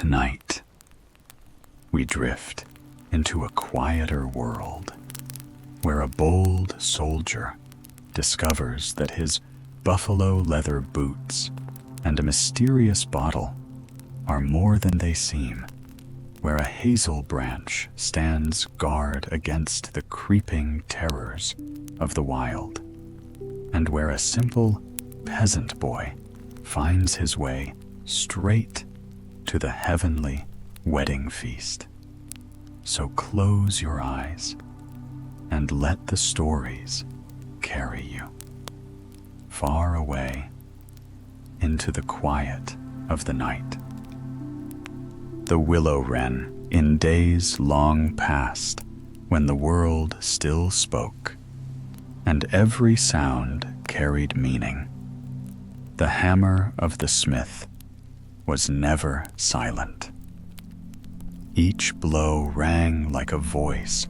Tonight, we drift into a quieter world where a bold soldier discovers that his buffalo leather boots and a mysterious bottle are more than they seem, where a hazel branch stands guard against the creeping terrors of the wild, and where a simple peasant boy finds his way straight to the heavenly wedding feast. So close your eyes and let the stories carry you far away into the quiet of the night. The willow-wren, in days long past, when the world still spoke, and every sound carried meaning, the hammer of the smith was never silent. Each blow rang like a voice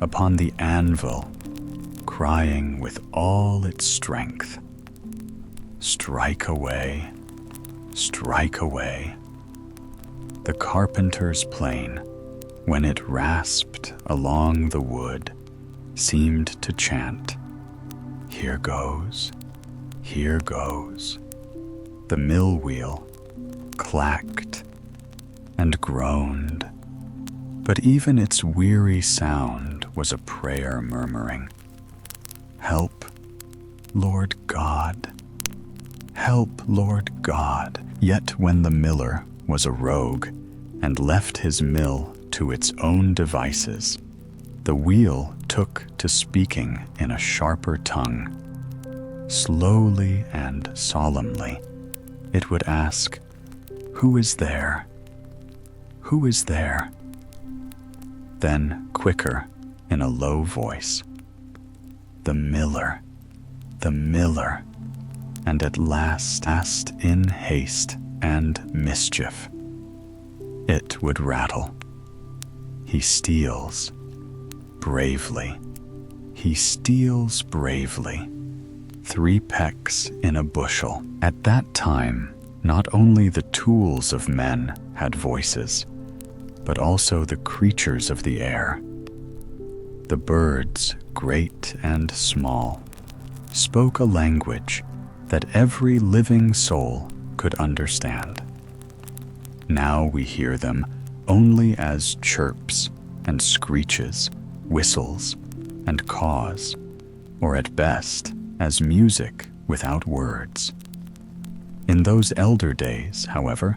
upon the anvil, crying with all its strength, "Strike away, strike away." The carpenter's plane, when it rasped along the wood, seemed to chant, "Here goes, here goes." The mill wheel clacked and groaned, but even its weary sound was a prayer murmuring, "Help, Lord God, help, Lord God." Yet when the miller was a rogue and left his mill to its own devices, the wheel took to speaking in a sharper tongue. Slowly and solemnly, it would ask, "Who is there? Who is there?" Then, quicker, in a low voice, "The miller, the miller," and at last, in haste and mischief, it would rattle. "He steals bravely, he steals bravely, 3 pecks in a bushel." At that time, not only the tools of men had voices, but also the creatures of the air. The birds, great and small, spoke a language that every living soul could understand. Now we hear them only as chirps and screeches, whistles and caws, or at best as music without words. In those elder days, however,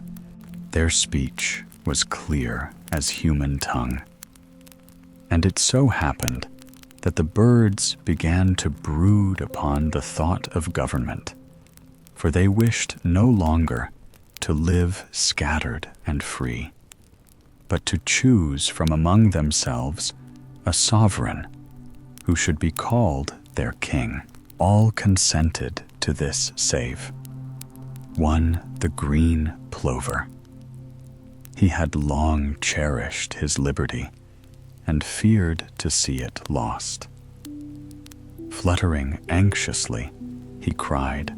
their speech was clear as human tongue. And it so happened that the birds began to brood upon the thought of government, for they wished no longer to live scattered and free, but to choose from among themselves a sovereign who should be called their king. All consented to this save one, the green plover. He had long cherished his liberty and feared to see it lost. Fluttering anxiously, he cried,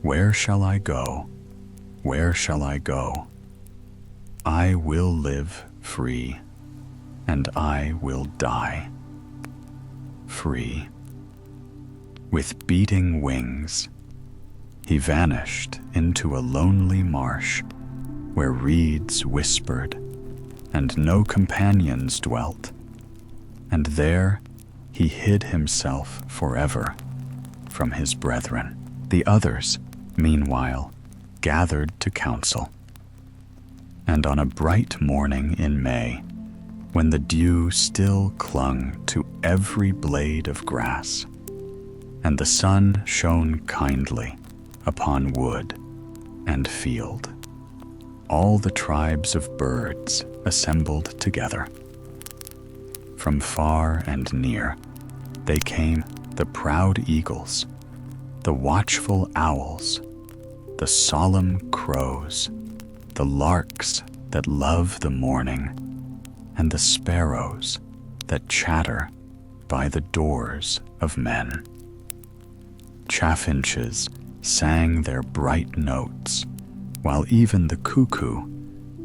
"Where shall I go? Where shall I go? I will live free, and I will die free." With beating wings, he vanished into a lonely marsh where reeds whispered and no companions dwelt, and there he hid himself forever from his brethren. The others, meanwhile, gathered to council. And on a bright morning in May, when the dew still clung to every blade of grass, and the sun shone kindly upon wood and field, all the tribes of birds assembled together. From far and near, they came, the proud eagles, the watchful owls, the solemn crows, the larks that love the morning, and the sparrows that chatter by the doors of men. Chaffinches sang their bright notes, while even the cuckoo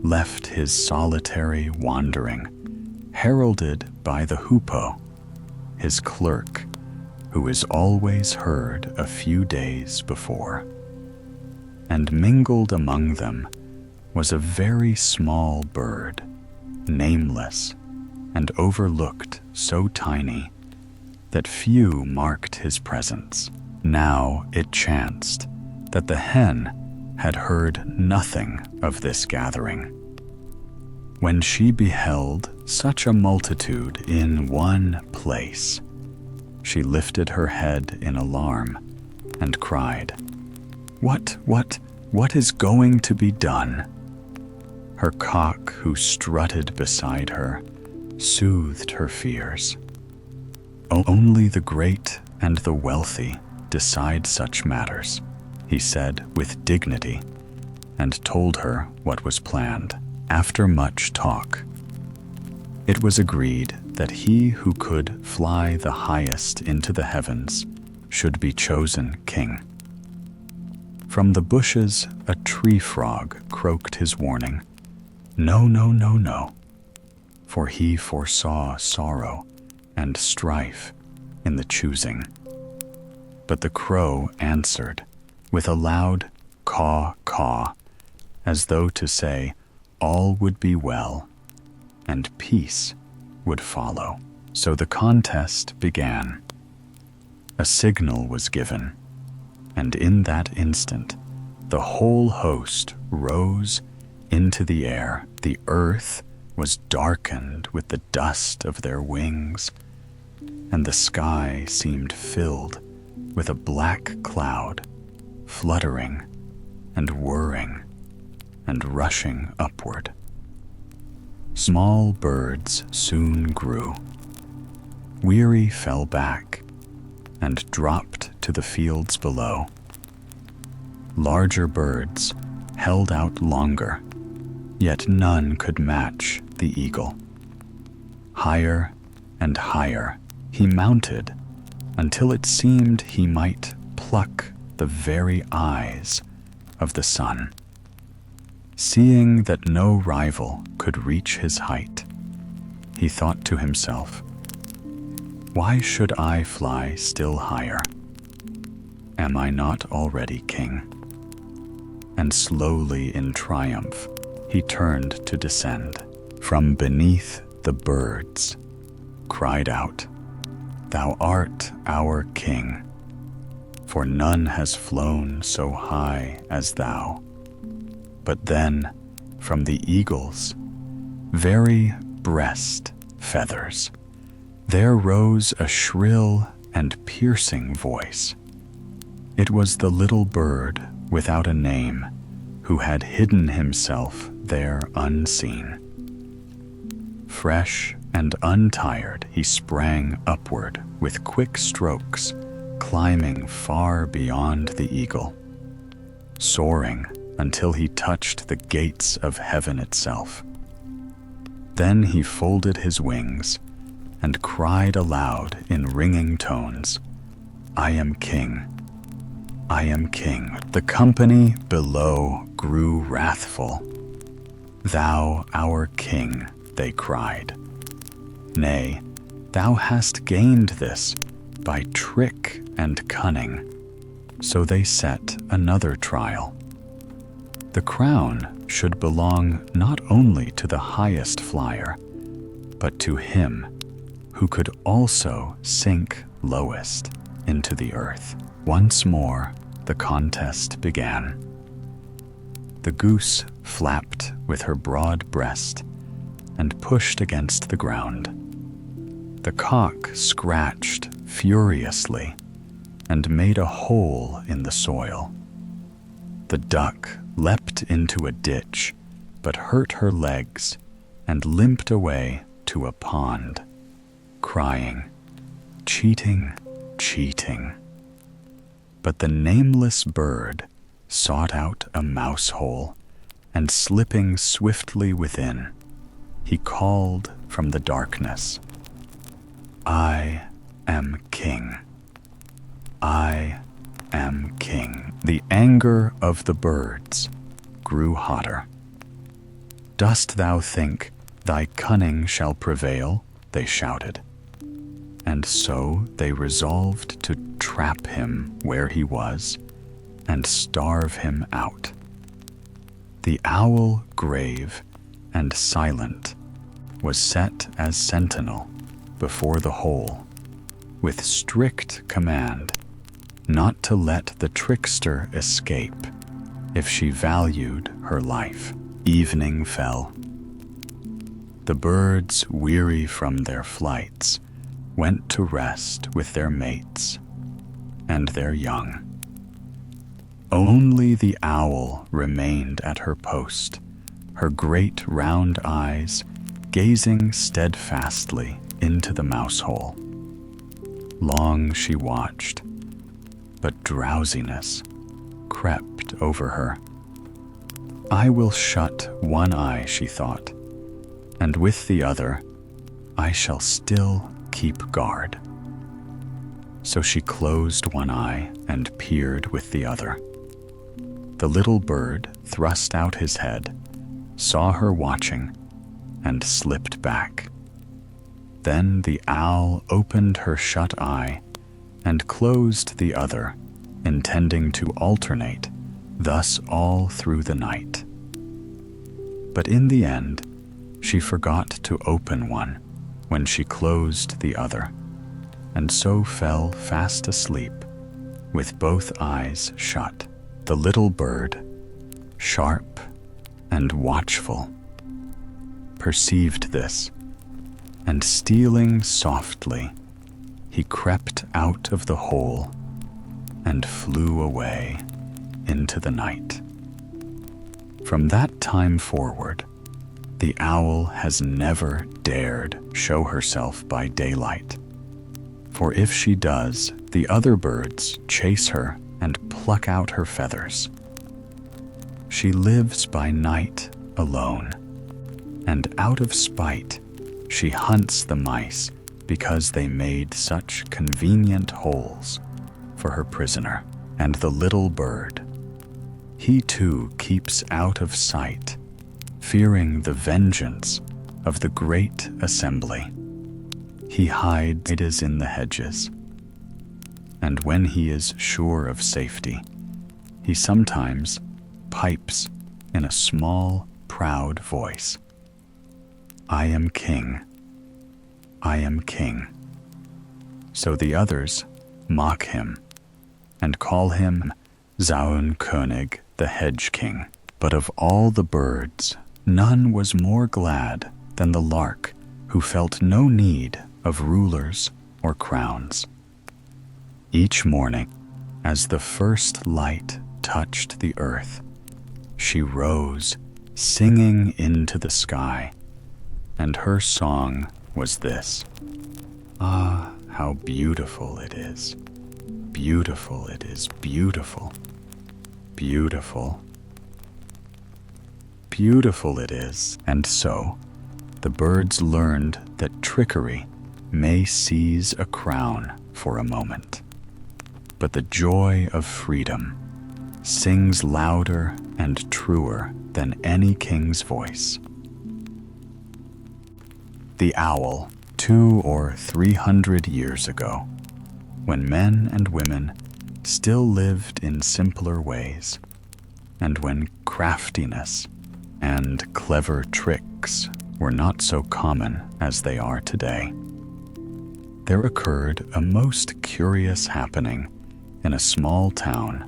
left his solitary wandering, heralded by the hoopoe, his clerk, who is always heard a few days before. And mingled among them was a very small bird, nameless and overlooked so tiny that few marked his presence. Now it chanced that the hen had heard nothing of this gathering. When she beheld such a multitude in one place, she lifted her head in alarm and cried, What is going to be done?" Her cock, who strutted beside her, soothed her fears. "Only the great and the wealthy decide such matters," he said with dignity, and told her what was planned. After much talk, it was agreed that he who could fly the highest into the heavens should be chosen king. From the bushes a tree frog croaked his warning, "No, no, no, no," for he foresaw sorrow and strife in the choosing. But the crow answered with a loud caw, caw, as though to say all would be well and peace would follow. So the contest began. A signal was given, and in that instant the whole host rose into the air. The earth was darkened with the dust of their wings, and the sky seemed filled with a black cloud, fluttering and whirring and rushing upward. Small birds soon grew. Weary fell back and dropped to the fields below. Larger birds held out longer, yet none could match the eagle. Higher and higher he mounted until it seemed he might pluck the very eyes of the sun. Seeing that no rival could reach his height, he thought to himself, "Why should I fly still higher? Am I not already king?" And slowly in triumph he turned to descend. From beneath the birds cried out, "Thou art our king, for none has flown so high as thou." But then, from the eagle's very breast feathers, there rose a shrill and piercing voice. It was the little bird without a name who had hidden himself there unseen. Fresh and untired, he sprang upward with quick strokes, climbing far beyond the eagle, soaring until he touched the gates of heaven itself. Then he folded his wings and cried aloud in ringing tones, "I am king, I am king." The company below grew wrathful. "Thou our king," they cried. "Nay, thou hast gained this by trick and cunning." So they set another trial. The crown should belong not only to the highest flyer, but to him who could also sink lowest into the earth. Once more, the contest began. The goose flapped with her broad breast and pushed against the ground. The cock scratched furiously and made a hole in the soil. The duck leapt into a ditch, but hurt her legs and limped away to a pond, crying, "Cheating, cheating." But the nameless bird sought out a mouse hole, and slipping swiftly within, he called from the darkness, "I am king. I am king." The anger of the birds grew hotter. "Dost thou think thy cunning shall prevail?" they shouted. And so they resolved to trap him where he was and starve him out. The owl, grave and silent, was set as sentinel before the hole, with strict command not to let the trickster escape if she valued her life. Evening fell. The birds, weary from their flights, went to rest with their mates and their young. Only the owl remained at her post, her great round eyes gazing steadfastly into the mouse hole. Long she watched, but drowsiness crept over her. "I will shut one eye," she thought, "and with the other I shall still keep guard." So she closed one eye and peered with the other. The little bird thrust out his head, saw her watching, and slipped back. Then the owl opened her shut eye and closed the other, intending to alternate, thus all through the night. But in the end, she forgot to open one when she closed the other, and so fell fast asleep with both eyes shut. The little bird, sharp and watchful, perceived this, and stealing softly, he crept out of the hole and flew away into the night. From that time forward, the owl has never dared show herself by daylight, for if she does, the other birds chase her and pluck out her feathers. She lives by night alone, and out of spite, she hunts the mice because they made such convenient holes for her prisoner. And the little bird, he too keeps out of sight, fearing the vengeance of the great assembly. He hides in the hedges, and when he is sure of safety, he sometimes pipes in a small, proud voice, "I am king, I am king." So the others mock him and call him Zaunkönig, the Hedge King. But of all the birds, none was more glad than the lark, who felt no need of rulers or crowns. Each morning, as the first light touched the earth, she rose, singing into the sky, and her song was this: "Ah, how beautiful it is! Beautiful it is, beautiful, beautiful, beautiful it is." And so the birds learned that trickery may seize a crown for a moment, but the joy of freedom sings louder and truer than any king's voice. The owl, 200 or 300 years ago, when men and women still lived in simpler ways, and when craftiness and clever tricks were not so common as they are today, there occurred a most curious happening in a small town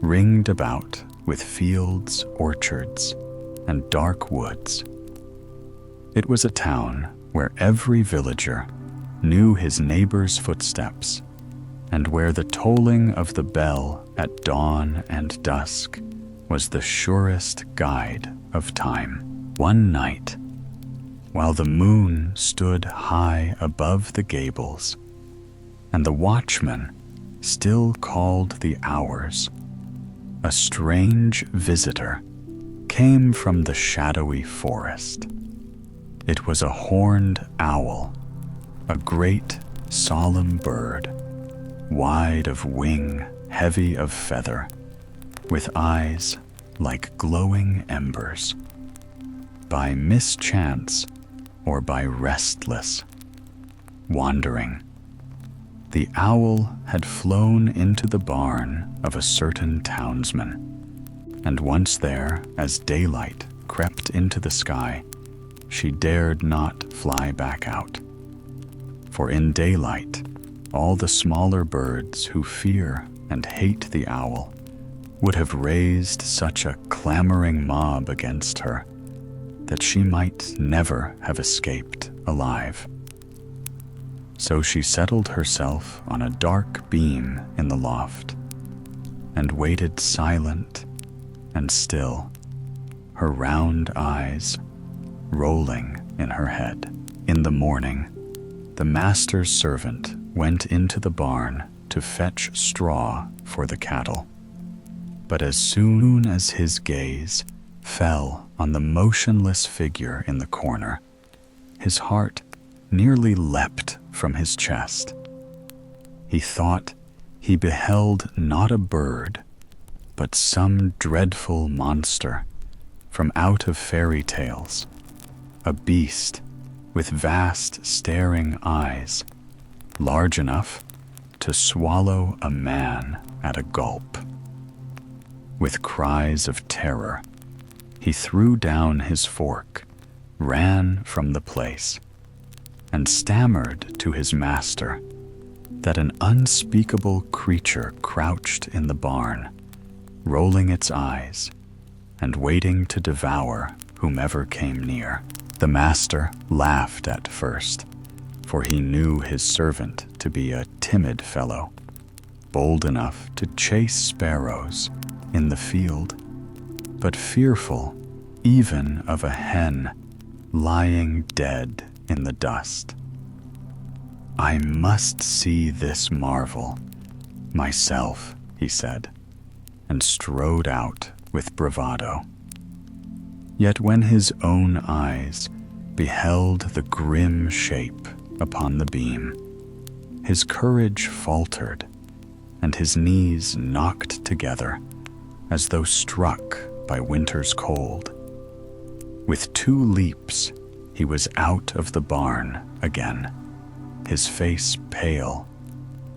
ringed about with fields, orchards, and dark woods. It was a town where every villager knew his neighbor's footsteps, and where the tolling of the bell at dawn and dusk was the surest guide of time. One night, while the moon stood high above the gables, and the watchman still called the hours, a strange visitor came from the shadowy forest. It was a horned owl, a great, solemn bird, wide of wing, heavy of feather, with eyes like glowing embers. by mischance or by restless wandering. The owl had flown into the barn of a certain townsman, and once there, as daylight crept into the sky, she dared not fly back out. For in daylight, all the smaller birds who fear and hate the owl would have raised such a clamoring mob against her that she might never have escaped alive. So she settled herself on a dark beam in the loft and waited silent and still, her round eyes rolling in her head. In the morning, the master's servant went into the barn to fetch straw for the cattle. But as soon as his gaze fell on the motionless figure in the corner, his heart nearly leapt from his chest. He thought he beheld not a bird, but some dreadful monster from out of fairy tales, a beast with vast staring eyes, large enough to swallow a man at a gulp. With cries of terror, he threw down his fork, ran from the place, and stammered to his master that an unspeakable creature crouched in the barn, rolling its eyes and waiting to devour whomever came near. The master laughed at first, for he knew his servant to be a timid fellow, bold enough to chase sparrows in the field, but fearful even of a hen lying dead in the dust. "I must see this marvel myself," he said, and strode out with bravado. Yet when his own eyes beheld the grim shape upon the beam, his courage faltered, and his knees knocked together as though struck by winter's cold. With 2 leaps, he was out of the barn again, his face pale,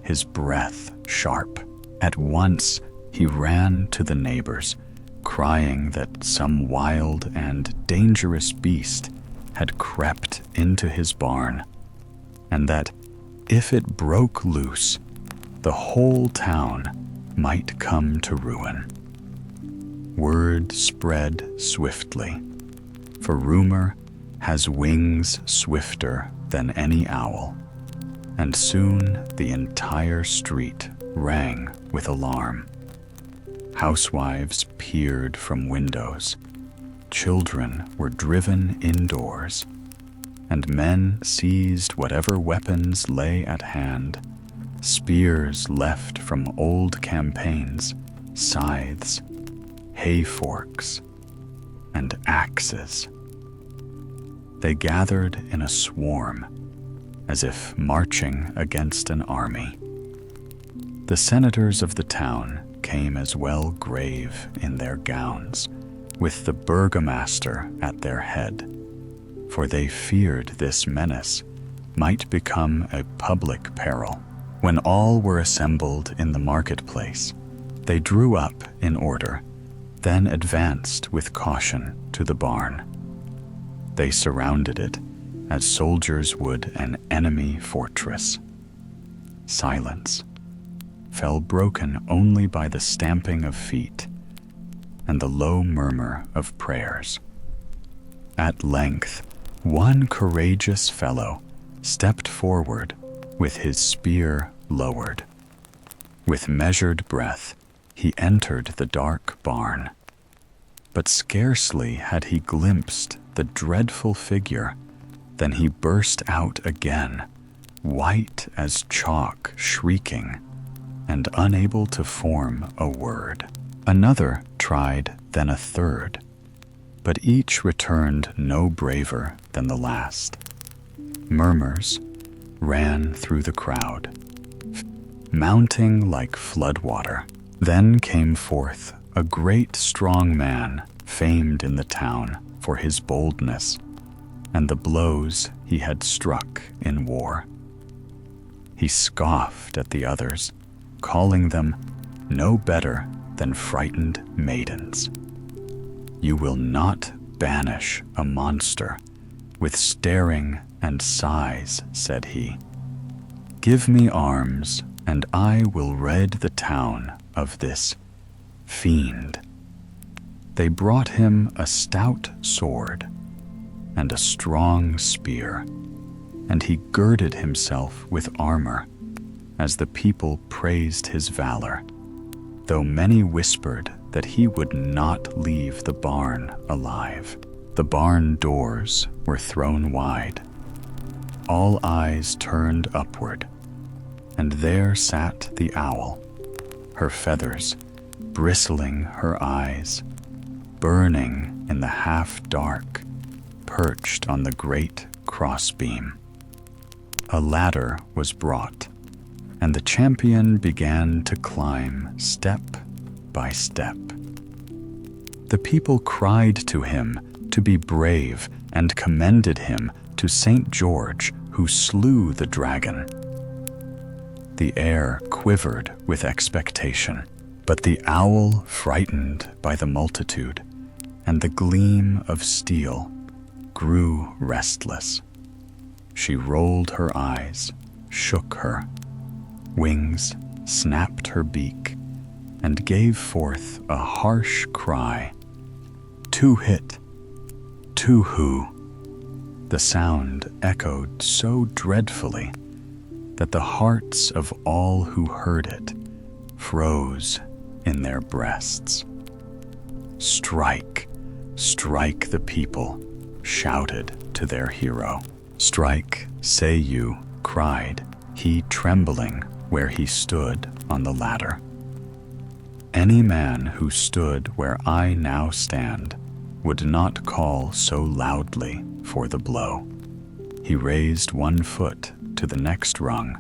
his breath sharp. At once he ran to the neighbors, crying that some wild and dangerous beast had crept into his barn, and that if it broke loose, the whole town might come to ruin. Word spread swiftly, for rumor has wings swifter than any owl, and soon the entire street rang with alarm. Housewives peered from windows, children were driven indoors, and men seized whatever weapons lay at hand, spears left from old campaigns, scythes, hay forks, and axes. They gathered in a swarm, as if marching against an army. The senators of the town came as well, grave in their gowns, with the burgomaster at their head, for they feared this menace might become a public peril. When all were assembled in the marketplace, they drew up in order, then advanced with caution to the barn. They surrounded it as soldiers would an enemy fortress. Silence fell, broken only by the stamping of feet and the low murmur of prayers. At length, one courageous fellow stepped forward with his spear lowered. With measured breath, he entered the dark barn. But scarcely had he glimpsed the dreadful figure than he burst out again, white as chalk, shrieking, and unable to form a word. Another tried, then a third, but each returned no braver than the last. Murmurs ran through the crowd, mounting like floodwater. Then came forth a great strong man famed in the town, for his boldness and the blows he had struck in war. He scoffed at the others, calling them no better than frightened maidens. You will not banish a monster with staring and sighs, said he. Give me arms, and I will rid the town of this fiend. They brought him a stout sword and a strong spear, and he girded himself with armor as the people praised his valor, though many whispered that he would not leave the barn alive. The barn doors were thrown wide. All eyes turned upward, and there sat the owl, her feathers bristling her eyes, burning in the half-dark, perched on the great crossbeam. A ladder was brought, and the champion began to climb step by step. The people cried to him to be brave and commended him to St. George, who slew the dragon. The air quivered with expectation, but the owl, frightened by the multitude and the gleam of steel, grew restless. She rolled her eyes, shook her wings, snapped her beak, and gave forth a harsh cry. "To hit, to who?" The sound echoed so dreadfully that the hearts of all who heard it froze in their breasts. "Strike, strike," the people shouted to their hero. "Strike, say you," cried he, trembling where he stood on the ladder. "Any man who stood where I now stand would not call so loudly for the blow." He raised one foot to the next rung,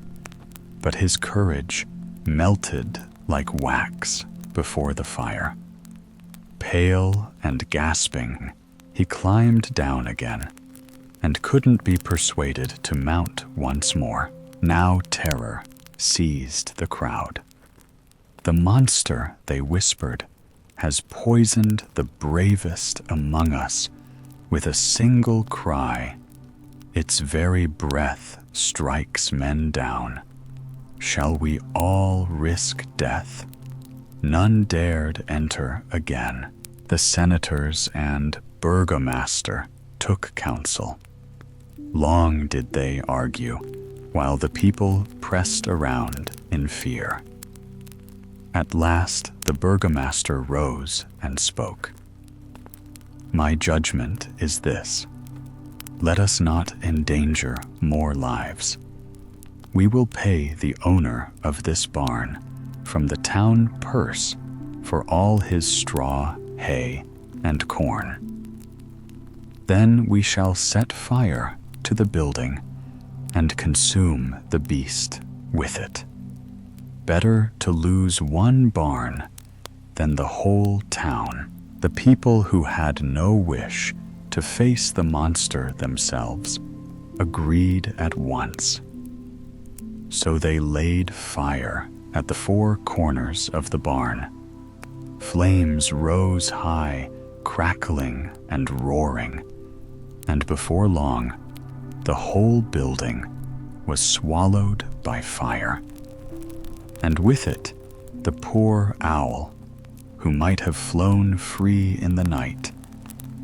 but his courage melted like wax before the fire. Pale and gasping, he climbed down again, and couldn't be persuaded to mount once more. Now terror seized the crowd. "The monster," they whispered, "has poisoned the bravest among us with a single cry. Its very breath strikes men down. Shall we all risk death?" None dared enter again. The senators and burgomaster took counsel. Long did they argue, while the people pressed around in fear. At last the burgomaster rose and spoke. "My judgment is this. Let us not endanger more lives. We will pay the owner of this barn from the town purse for all his straw, hay, and corn. Then we shall set fire to the building and consume the beast with it. Better to lose one barn than the whole town." The people, who had no wish to face the monster themselves, agreed at once. So they laid fire at the four corners of the barn. Flames rose high, crackling and roaring, and before long, the whole building was swallowed by fire. And with it, the poor owl, who might have flown free in the night,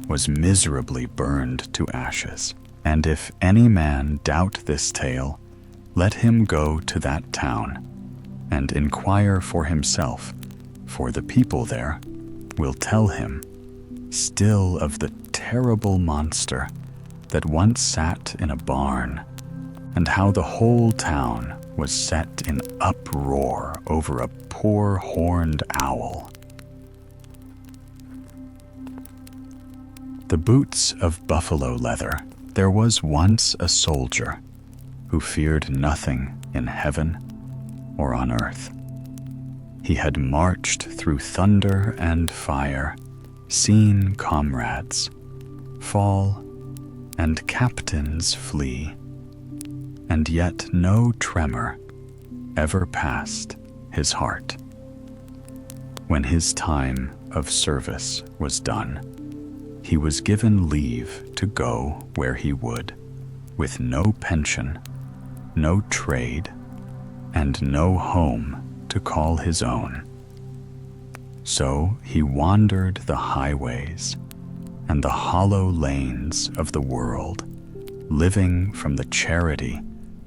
was miserably burned to ashes. And if any man doubt this tale, let him go to that town and inquire for himself, for the people there will tell him still of the terrible monster that once sat in a barn, and how the whole town was set in uproar over a poor horned owl. The boots of buffalo leather. There was once a soldier who feared nothing in heaven or on earth. He had marched through thunder and fire, seen comrades, fall, and captains flee, and yet no tremor ever passed his heart. When his time of service was done, he was given leave to go where he would, with no pension, no trade, and no home to call his own. So he wandered the highways and the hollow lanes of the world, living from the charity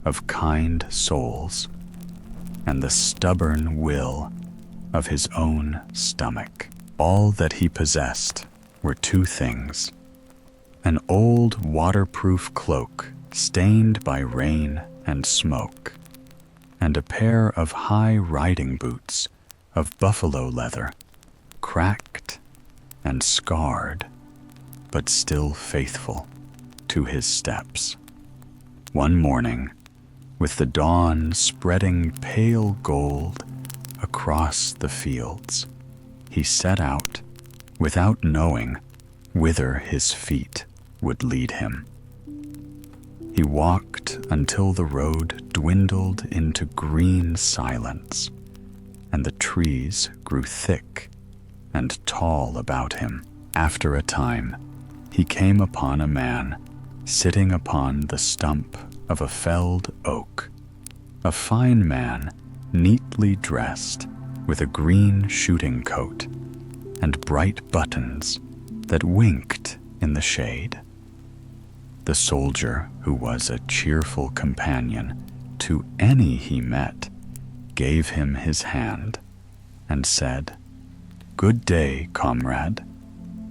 of kind souls and the stubborn will of his own stomach. All that he possessed were two things: an old waterproof cloak stained by rain and smoke, and a pair of high riding boots of buffalo leather, cracked and scarred, but still faithful to his steps. One morning, with the dawn spreading pale gold across the fields, he set out without knowing whither his feet would lead him. He walked until the road dwindled into green silence, and the trees grew thick and tall about him. After a time, he came upon a man sitting upon the stump of a felled oak, a fine man neatly dressed with a green shooting coat and bright buttons that winked in the shade. The soldier, who was a cheerful companion to any he met, gave him his hand and said, "Good day, comrade.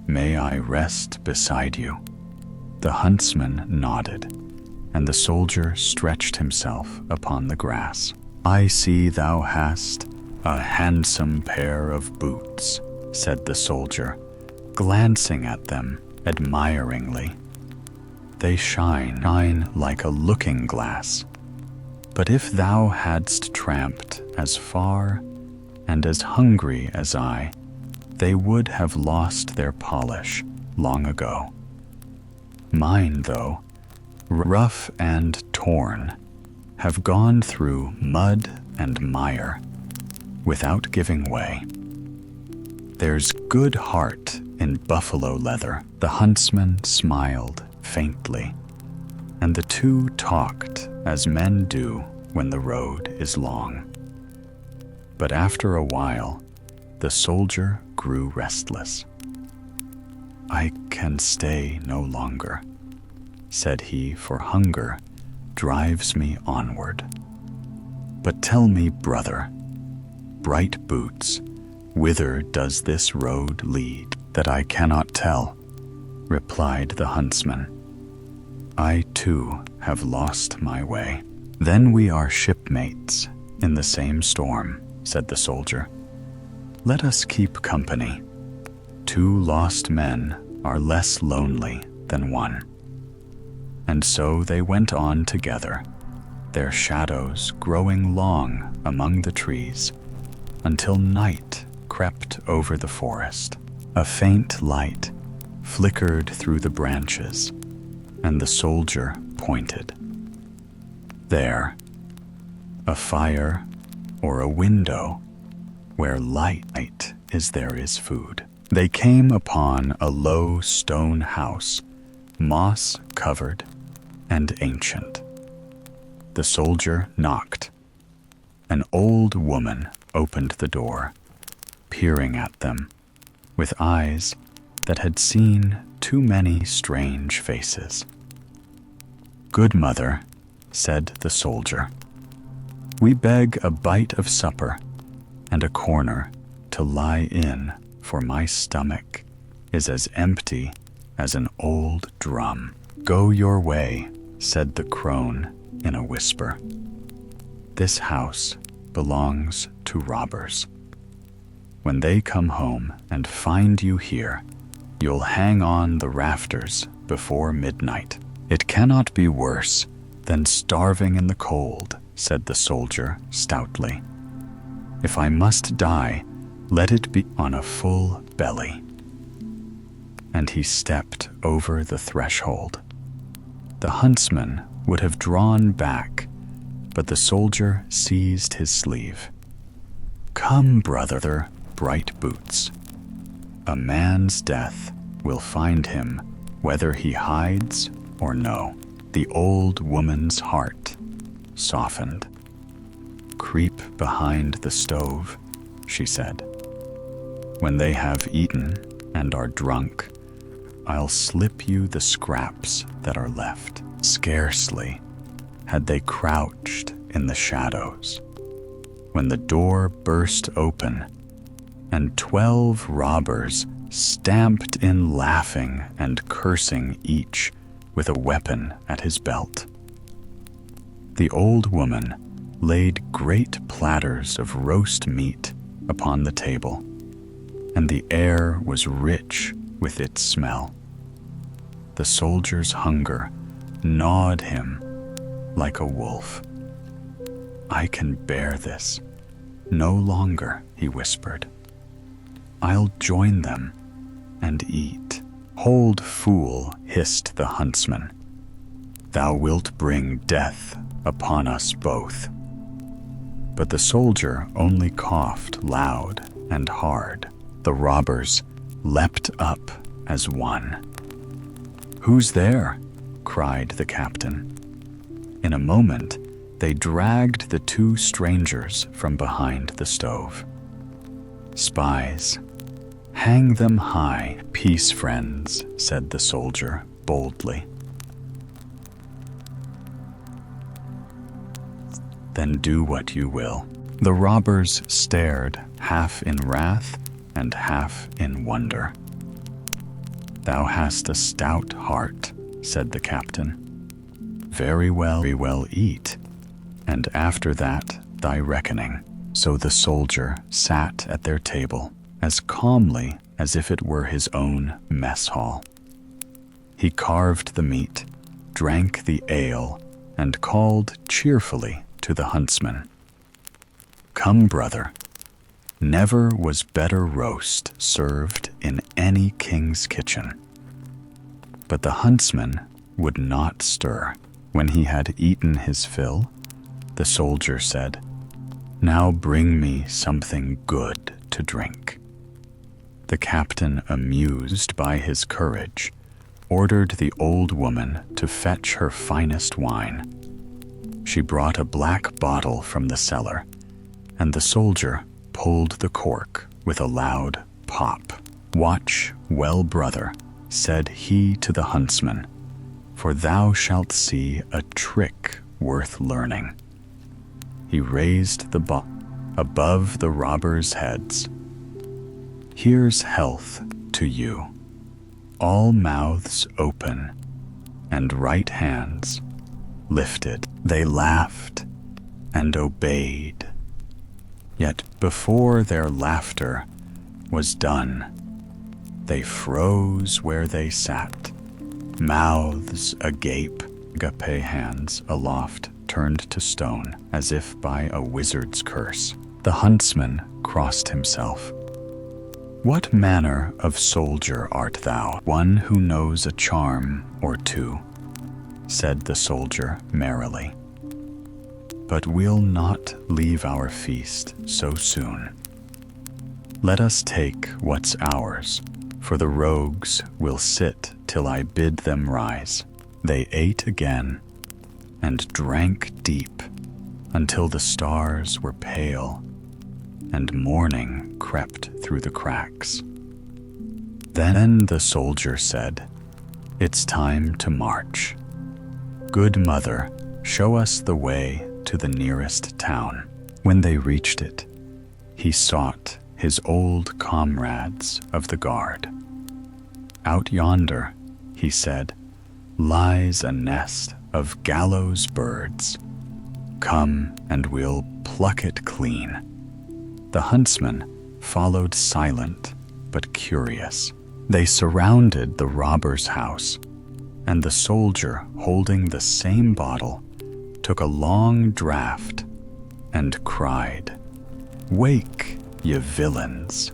May I rest beside you?" The huntsman nodded, and the soldier stretched himself upon the grass. "I see thou hast a handsome pair of boots," said the soldier, glancing at them admiringly. "They shine like a looking-glass. But if thou hadst tramped as far and as hungry as I, they would have lost their polish long ago. Mine, though, rough and torn, have gone through mud and mire without giving way. There's good heart in buffalo leather." The huntsman smiled faintly, and the two talked as men do when the road is long. But after a while, the soldier grew restless. "I can stay no longer," said he, "for hunger drives me onward. But tell me, brother, Bright Boots, whither does this road lead?" "That I cannot tell," replied the huntsman. "I too have lost my way." "Then we are shipmates in the same storm," said the soldier. "Let us keep company. Two lost men are less lonely than one." And so they went on together, their shadows growing long among the trees, until night crept over the forest. A faint light flickered through the branches, and the soldier pointed. There, a fire or a window, where light is there is food. They came upon a low stone house, moss-covered and ancient. The soldier knocked. An old woman opened the door, peering at them with eyes that had seen too many strange faces. "Good mother," said the soldier, "we beg a bite of supper and a corner to lie in, for my stomach is as empty as an old drum." "Go your way," said the crone in a whisper. "This house belongs to robbers. When they come home and find you here, you'll hang on the rafters before midnight." "It cannot be worse than starving in the cold," said the soldier stoutly. "If I must die, let it be on a full belly." and he stepped over the threshold. The huntsman would have drawn back, but the soldier seized his sleeve. "Come, brother, bright boots. A man's death will find him whether he hides or no." The old woman's heart softened. "Creep behind the stove," she said. "When they have eaten and are drunk, I'll slip you the scraps that are left." Scarcely had they crouched in the shadows when the door burst open and 12 robbers stamped in, laughing and cursing, each with a weapon at his belt. The old woman laid great platters of roast meat upon the table, and the air was rich with its smell. The soldier's hunger gnawed him like a wolf. "I can bear this no longer," he whispered. "I'll join them and eat." "Hold, fool," hissed the huntsman. "Thou wilt bring death upon us both." But the soldier only coughed loud and hard. The robbers leapt up as one. "Who's there?" cried the captain. In a moment, they dragged the 2 strangers from behind the stove. "Spies, hang them high." "Peace, friends," said the soldier boldly. "Then do what you will." The robbers stared, half in wrath and half in wonder. "Thou hast a stout heart," said the captain. Very well, eat, and after that thy reckoning." So the soldier sat at their table as calmly as if it were his own mess hall. He carved the meat, drank the ale, and called cheerfully to the huntsman. "Come, brother. Never was better roast served in any king's kitchen." But the huntsman would not stir. When he had eaten his fill, the soldier said, "Now bring me something good to drink." The captain, amused by his courage, ordered the old woman to fetch her finest wine. She brought a black bottle from the cellar, and the soldier pulled the cork with a loud pop. "Watch well, brother," said he to the huntsman, "for thou shalt see a trick worth learning." He raised the bottle above the robbers' heads. "Here's health to you." All mouths open and right hands lifted. They laughed and obeyed. Yet before their laughter was done, they froze where they sat, mouths agape, agape, hands aloft, turned to stone as if by a wizard's curse. The huntsman crossed himself. "What manner of soldier art thou?" "One who knows a charm or two," said the soldier merrily. "But we'll not leave our feast so soon. Let us take what's ours, for the rogues will sit till I bid them rise." They ate again and drank deep until the stars were pale and morning crept through the cracks. Then the soldier said, "It's time to march. Good mother, show us the way to the nearest town." When they reached it, he sought his old comrades of the guard. "Out yonder," he said, "lies a nest of gallows birds. Come and we'll pluck it clean." The huntsman followed, silent but curious. They surrounded the robber's house, and the soldier, holding the same bottle, took a long draught and cried, "Wake, ye villains!"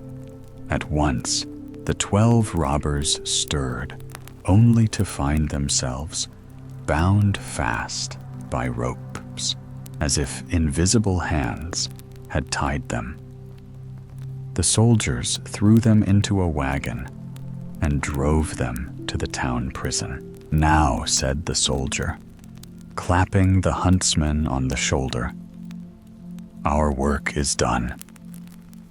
At once The 12 robbers stirred, only to find themselves bound fast by ropes, as if invisible hands had tied them. The soldiers threw them into a wagon and drove them to the town prison. "Now," said the soldier, clapping the huntsman on the shoulder, "our work is done.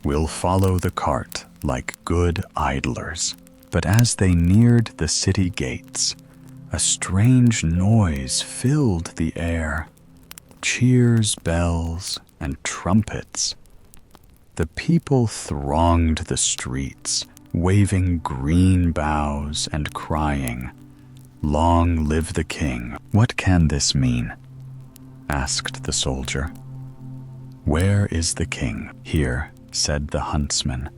We'll follow the cart like good idlers." But as they neared the city gates, a strange noise filled the air. Cheers, bells, and trumpets. The people thronged the streets, waving green boughs and crying, "Long live the king." "What can this mean?" asked the soldier. "Where is the king?" "Here," said the huntsman,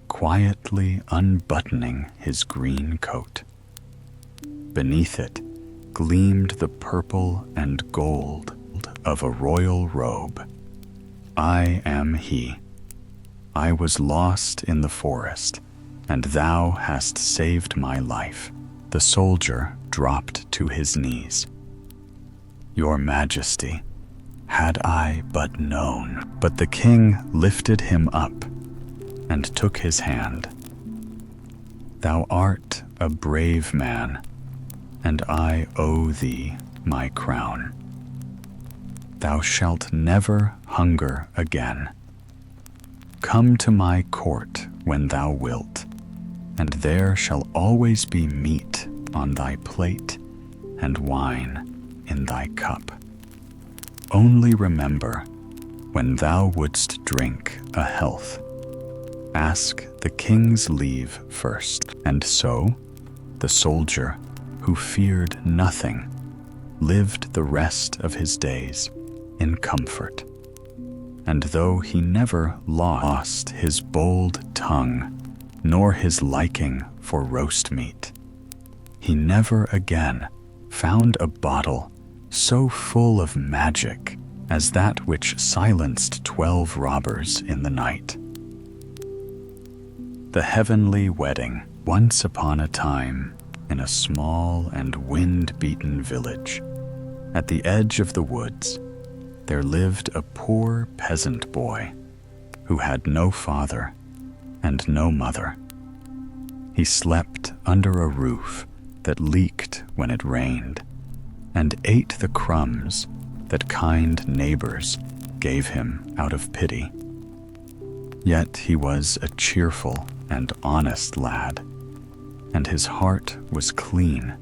quietly unbuttoning his green coat. Beneath it gleamed the purple and gold of a royal robe. "I am he. I was lost in the forest, and thou hast saved my life." The soldier dropped to his knees. "Your Majesty, had I but known." But the king lifted him up and took his hand. "Thou art a brave man, and I owe thee my crown. Thou shalt never hunger again. Come to my court when thou wilt, and there shall always be meat on thy plate and wine in thy cup. Only remember, when thou wouldst drink a health, ask the king's leave first." And so, the soldier, who feared nothing, lived the rest of his days in comfort. And though he never lost his bold tongue, nor his liking for roast meat, he never again found a bottle so full of magic as that which silenced 12 robbers in the night. The Heavenly Wedding. Once upon a time, in a small and wind-beaten village, at the edge of the woods, there lived a poor peasant boy who had no father and no mother. He slept under a roof that leaked when it rained, and ate the crumbs that kind neighbors gave him out of pity. Yet he was a cheerful and honest lad, and his heart was clean,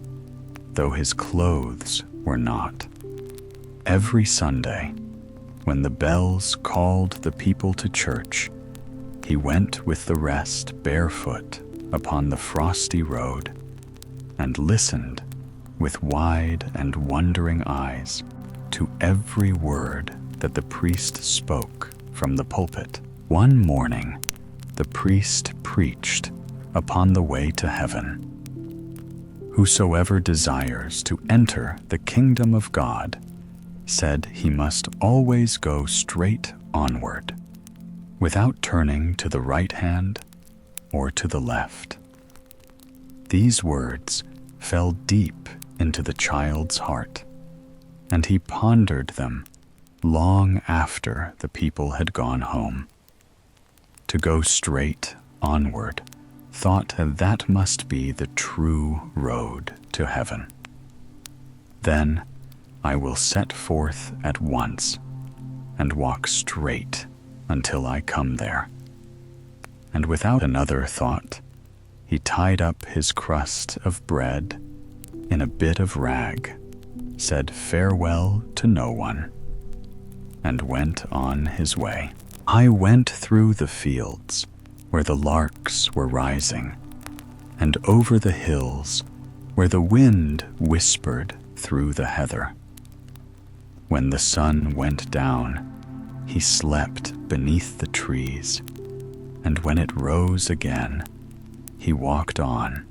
though his clothes were not. Every Sunday, when the bells called the people to church, he went with the rest barefoot upon the frosty road and listened with wide and wondering eyes to every word that the priest spoke from the pulpit. One morning, the priest preached upon the way to heaven. "Whosoever desires to enter the kingdom of God," said, "he must always go straight onward, without turning to the right hand or to the left." These words fell deep into the child's heart, and he pondered them long after the people had gone home. To go straight onward, thought that must be the true road to heaven. "Then I will set forth at once and walk straight until I come there." And without another thought, he tied up his crust of bread in a bit of rag, said farewell to no one, and went on his way. I went through the fields where the larks were rising, and over the hills where the wind whispered through the heather. When the sun went down, he slept beneath the trees, and when it rose again, he walked on.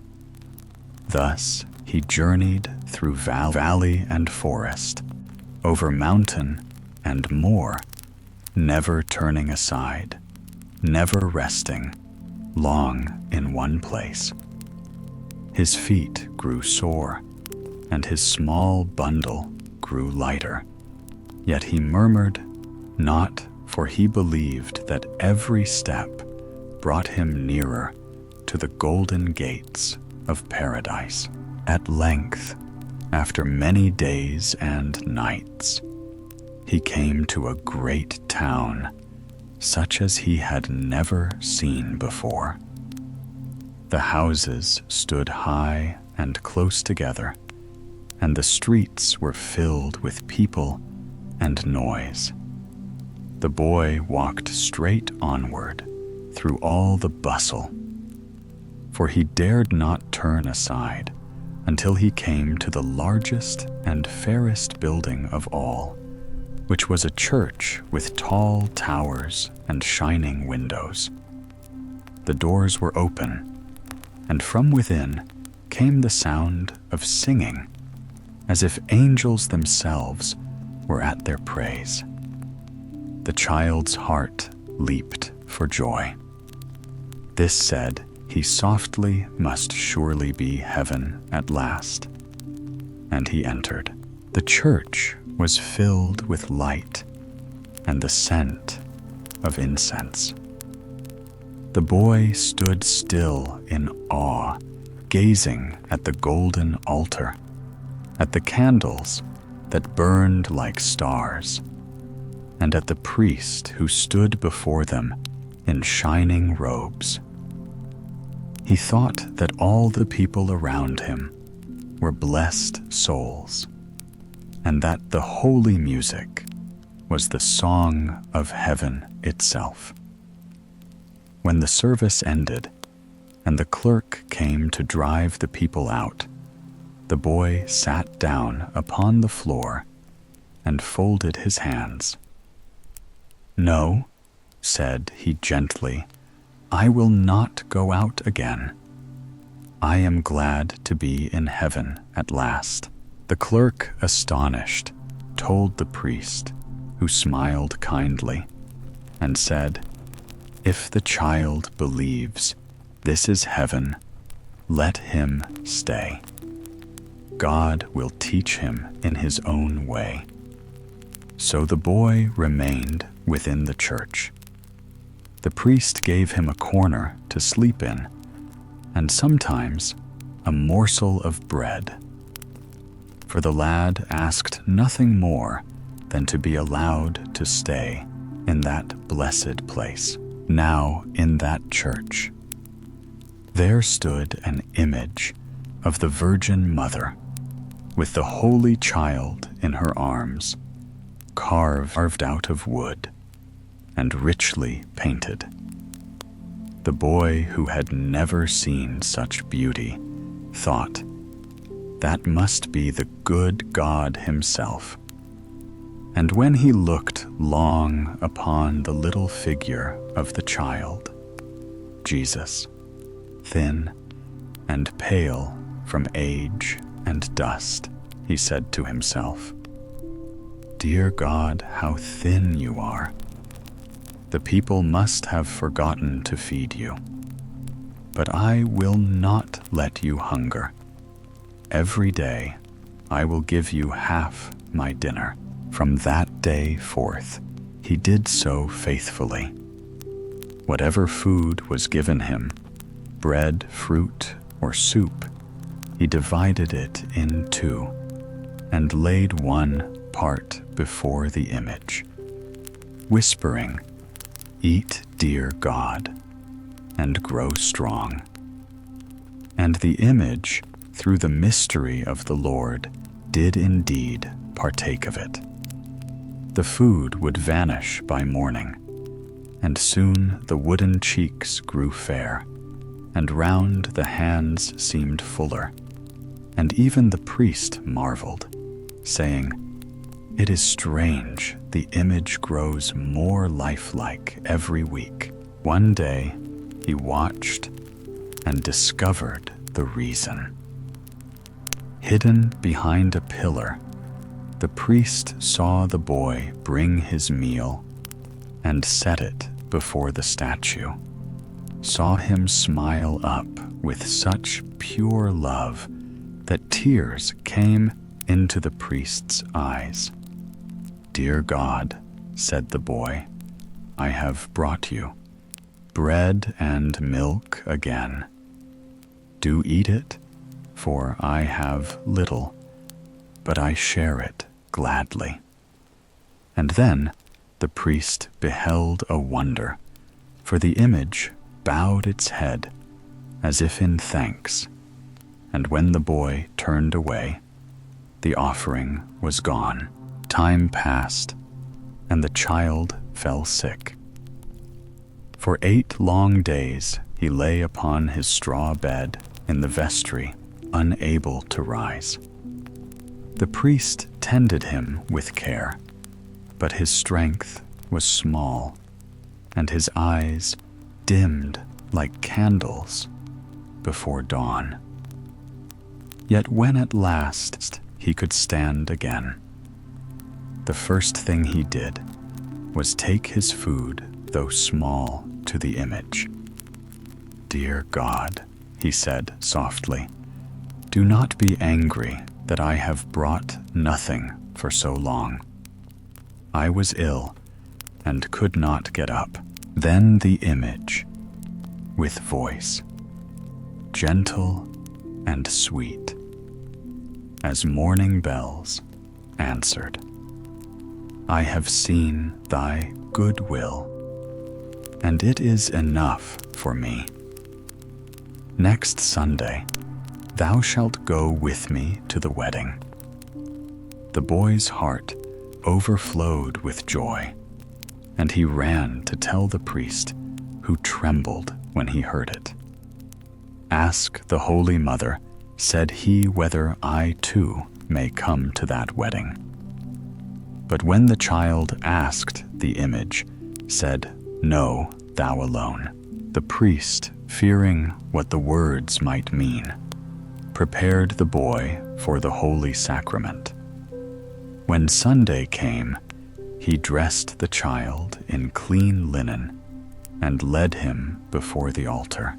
Thus he journeyed through valley and forest, over mountain and moor, never turning aside, never resting, long in one place. His feet grew sore, and his small bundle grew lighter. Yet he murmured not, for he believed that every step brought him nearer to the golden gates of paradise. At length, after many days and nights, he came to a great town, such as he had never seen before. The houses stood high and close together, and the streets were filled with people and noise. The boy walked straight onward through all the bustle, for he dared not turn aside until he came to the largest and fairest building of all, which was a church with tall towers and shining windows. The doors were open, and from within came the sound of singing, as if angels themselves were at their praise. The child's heart leaped for joy. This said, he softly must surely be heaven at last. And he entered. The church was filled with light and the scent of incense. The boy stood still in awe, gazing at the golden altar, at the candles that burned like stars, and at the priest who stood before them in shining robes. He thought that all the people around him were blessed souls, and that the holy music was the song of heaven itself. When the service ended and the clerk came to drive the people out, the boy sat down upon the floor and folded his hands. "No," said he gently, "I will not go out again. I am glad to be in heaven at last." The clerk, astonished, told the priest, who smiled kindly, and said, "If the child believes this is heaven, let him stay. God will teach him in his own way." So the boy remained within the church. The priest gave him a corner to sleep in, and sometimes a morsel of bread. For the lad asked nothing more than to be allowed to stay in that blessed place. Now in that church, there stood an image of the Virgin Mother, with the Holy Child in her arms, carved out of wood and richly painted. The boy, who had never seen such beauty, thought, "That must be the good God himself." And when he looked long upon the little figure of the child, Jesus, thin and pale from age and dust, he said to himself, "Dear God, how thin you are. The people must have forgotten to feed you. But I will not let you hunger. Every day I will give you half my dinner." From that day forth, he did so faithfully. Whatever food was given him, bread, fruit, or soup, he divided it in two and laid one part before the image, whispering, "Eat, dear God, and grow strong." And the image, through the mystery of the Lord, did indeed partake of it. The food would vanish by morning, and soon the wooden cheeks grew fair, and round the hands seemed fuller, and even the priest marveled, saying, "It is strange, the image grows more lifelike every week." One day he watched and discovered the reason. Hidden behind a pillar, the priest saw the boy bring his meal and set it before the statue. saw him smile up with such pure love that tears came into the priest's eyes. "Dear God," said the boy, "I have brought you bread and milk again. Do eat it, for I have little, but I share it gladly." And then the priest beheld a wonder, for the image bowed its head as if in thanks, and when the boy turned away, the offering was gone. Time passed, and the child fell sick. For 8 long days he lay upon his straw bed in the vestry, unable to rise. The priest tended him with care, but his strength was small, and his eyes dimmed like candles before dawn. Yet when at last he could stand again, the first thing he did was take his food, though small, to the image. "Dear God," he said softly, "do not be angry that I have brought nothing for so long. I was ill and could not get up." Then the image, with voice, gentle and sweet, as morning bells, answered, "I have seen thy good will, and it is enough for me. Next Sunday, thou shalt go with me to the wedding." The boy's heart overflowed with joy, and he ran to tell the priest, who trembled when he heard it. "Ask the Holy Mother," said he, "whether I too may come to that wedding." But when the child asked, the image said, "No, thou alone." The priest, fearing what the words might mean, prepared the boy for the holy sacrament. When Sunday came, he dressed the child in clean linen and led him before the altar.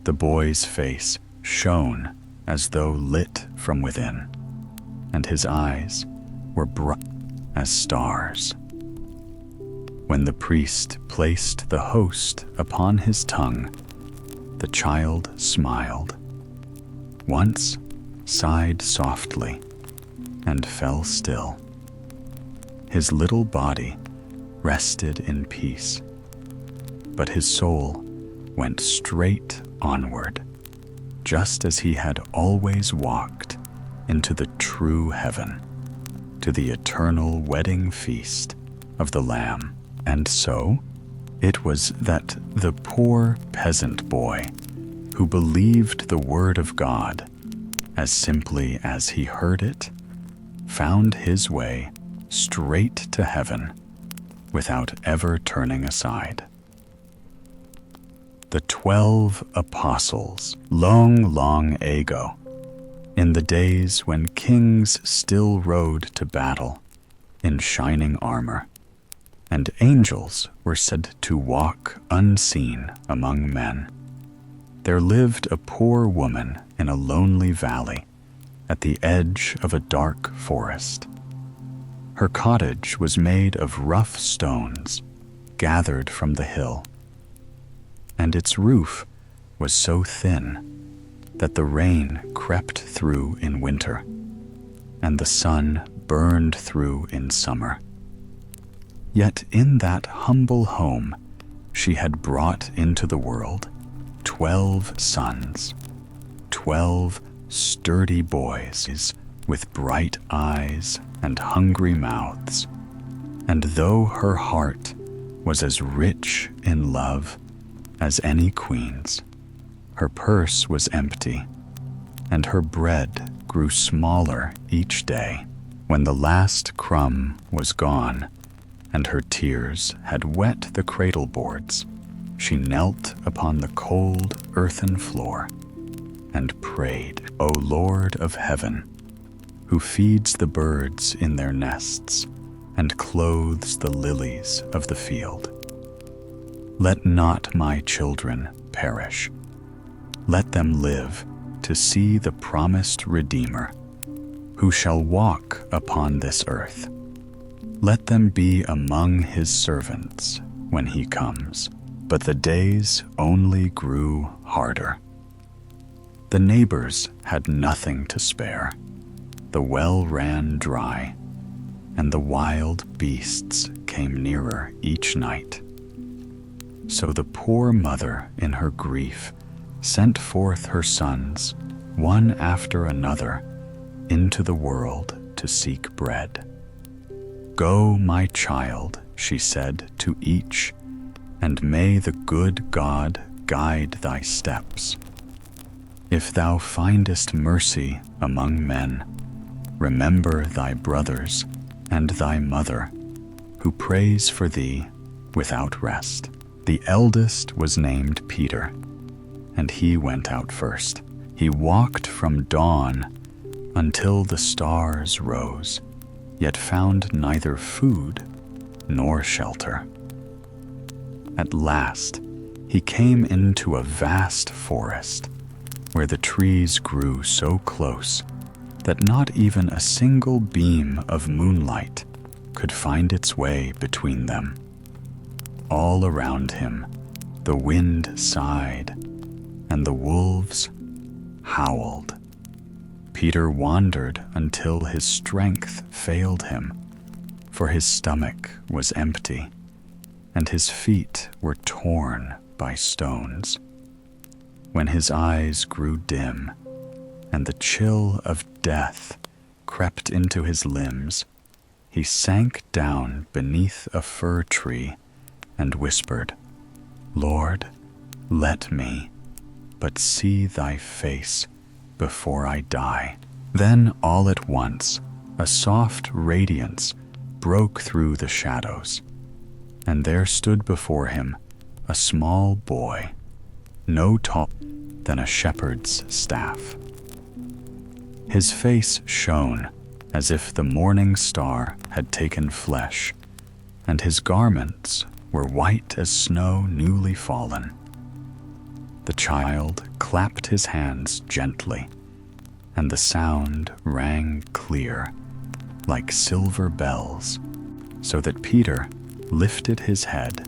The boy's face shone as though lit from within, and his eyes were bright as stars. When the priest placed the host upon his tongue, the child smiled, once sighed softly, and fell still. His little body rested in peace, but his soul went straight onward, just as he had always walked into the true heaven, to the eternal wedding feast of the Lamb. And so it was that the poor peasant boy, who believed the word of God as simply as he heard it, found his way straight to heaven without ever turning aside. The 12 apostles, long, long ago, in the days when kings still rode to battle in shining armor, and angels were said to walk unseen among men, there lived a poor woman in a lonely valley at the edge of a dark forest. Her cottage was made of rough stones gathered from the hill, and its roof was so thin that the rain crept through in winter, and the sun burned through in summer. Yet in that humble home she had brought into the world 12 sons, 12 sturdy boys with bright eyes and hungry mouths. And though her heart was as rich in love as any queen's, her purse was empty, and her bread grew smaller each day. When the last crumb was gone, and her tears had wet the cradle boards, she knelt upon the cold earthen floor and prayed, "O Lord of heaven, who feeds the birds in their nests and clothes the lilies of the field, Let not my children perish. Let them live to see the promised Redeemer, who shall walk upon this earth. Let them be among his servants when he comes. But the days only grew harder. The neighbors had nothing to spare. The well ran dry, and the wild beasts came nearer each night. So the poor mother, in her grief, sent forth her sons, one after another, into the world to seek bread. Go, my child, she said to each, and may the good God guide thy steps. If thou findest mercy among men, remember thy brothers and thy mother, who prays for thee without rest. The eldest was named Peter, and he went out first. He walked from dawn until the stars rose, yet found neither food nor shelter. At last, he came into a vast forest where the trees grew so close that not even a single beam of moonlight could find its way between them. All around him, the wind sighed and the wolves howled. Peter wandered until his strength failed him, for his stomach was empty and his feet were torn by stones. When his eyes grew dim and the chill of death crept into his limbs, he sank down beneath a fir tree and whispered, "Lord, let me but see thy face before I die." Then all at once a soft radiance broke through the shadows, and there stood before him a small boy, no taller than a shepherd's staff. His face shone as if the morning star had taken flesh, and his garments were white as snow newly fallen. The child clapped his hands gently, and the sound rang clear, like silver bells, so that Peter lifted his head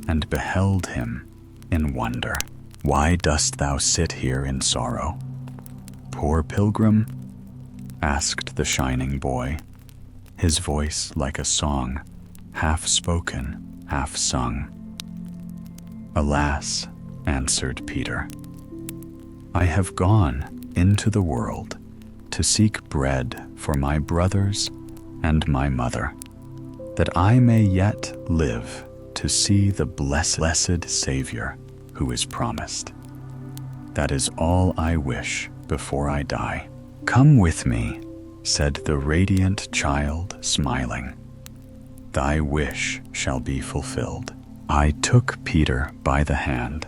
and beheld him in wonder. "Why dost thou sit here in sorrow, poor pilgrim?" asked the shining boy, his voice like a song, half spoken, half sung. "Alas," answered Peter, "I have gone into the world to seek bread for my brothers and my mother, that I may yet live to see the blessed Savior who is promised. That is all I wish before I die." "Come with me," said the radiant child, smiling. "Thy wish shall be fulfilled." I took Peter by the hand,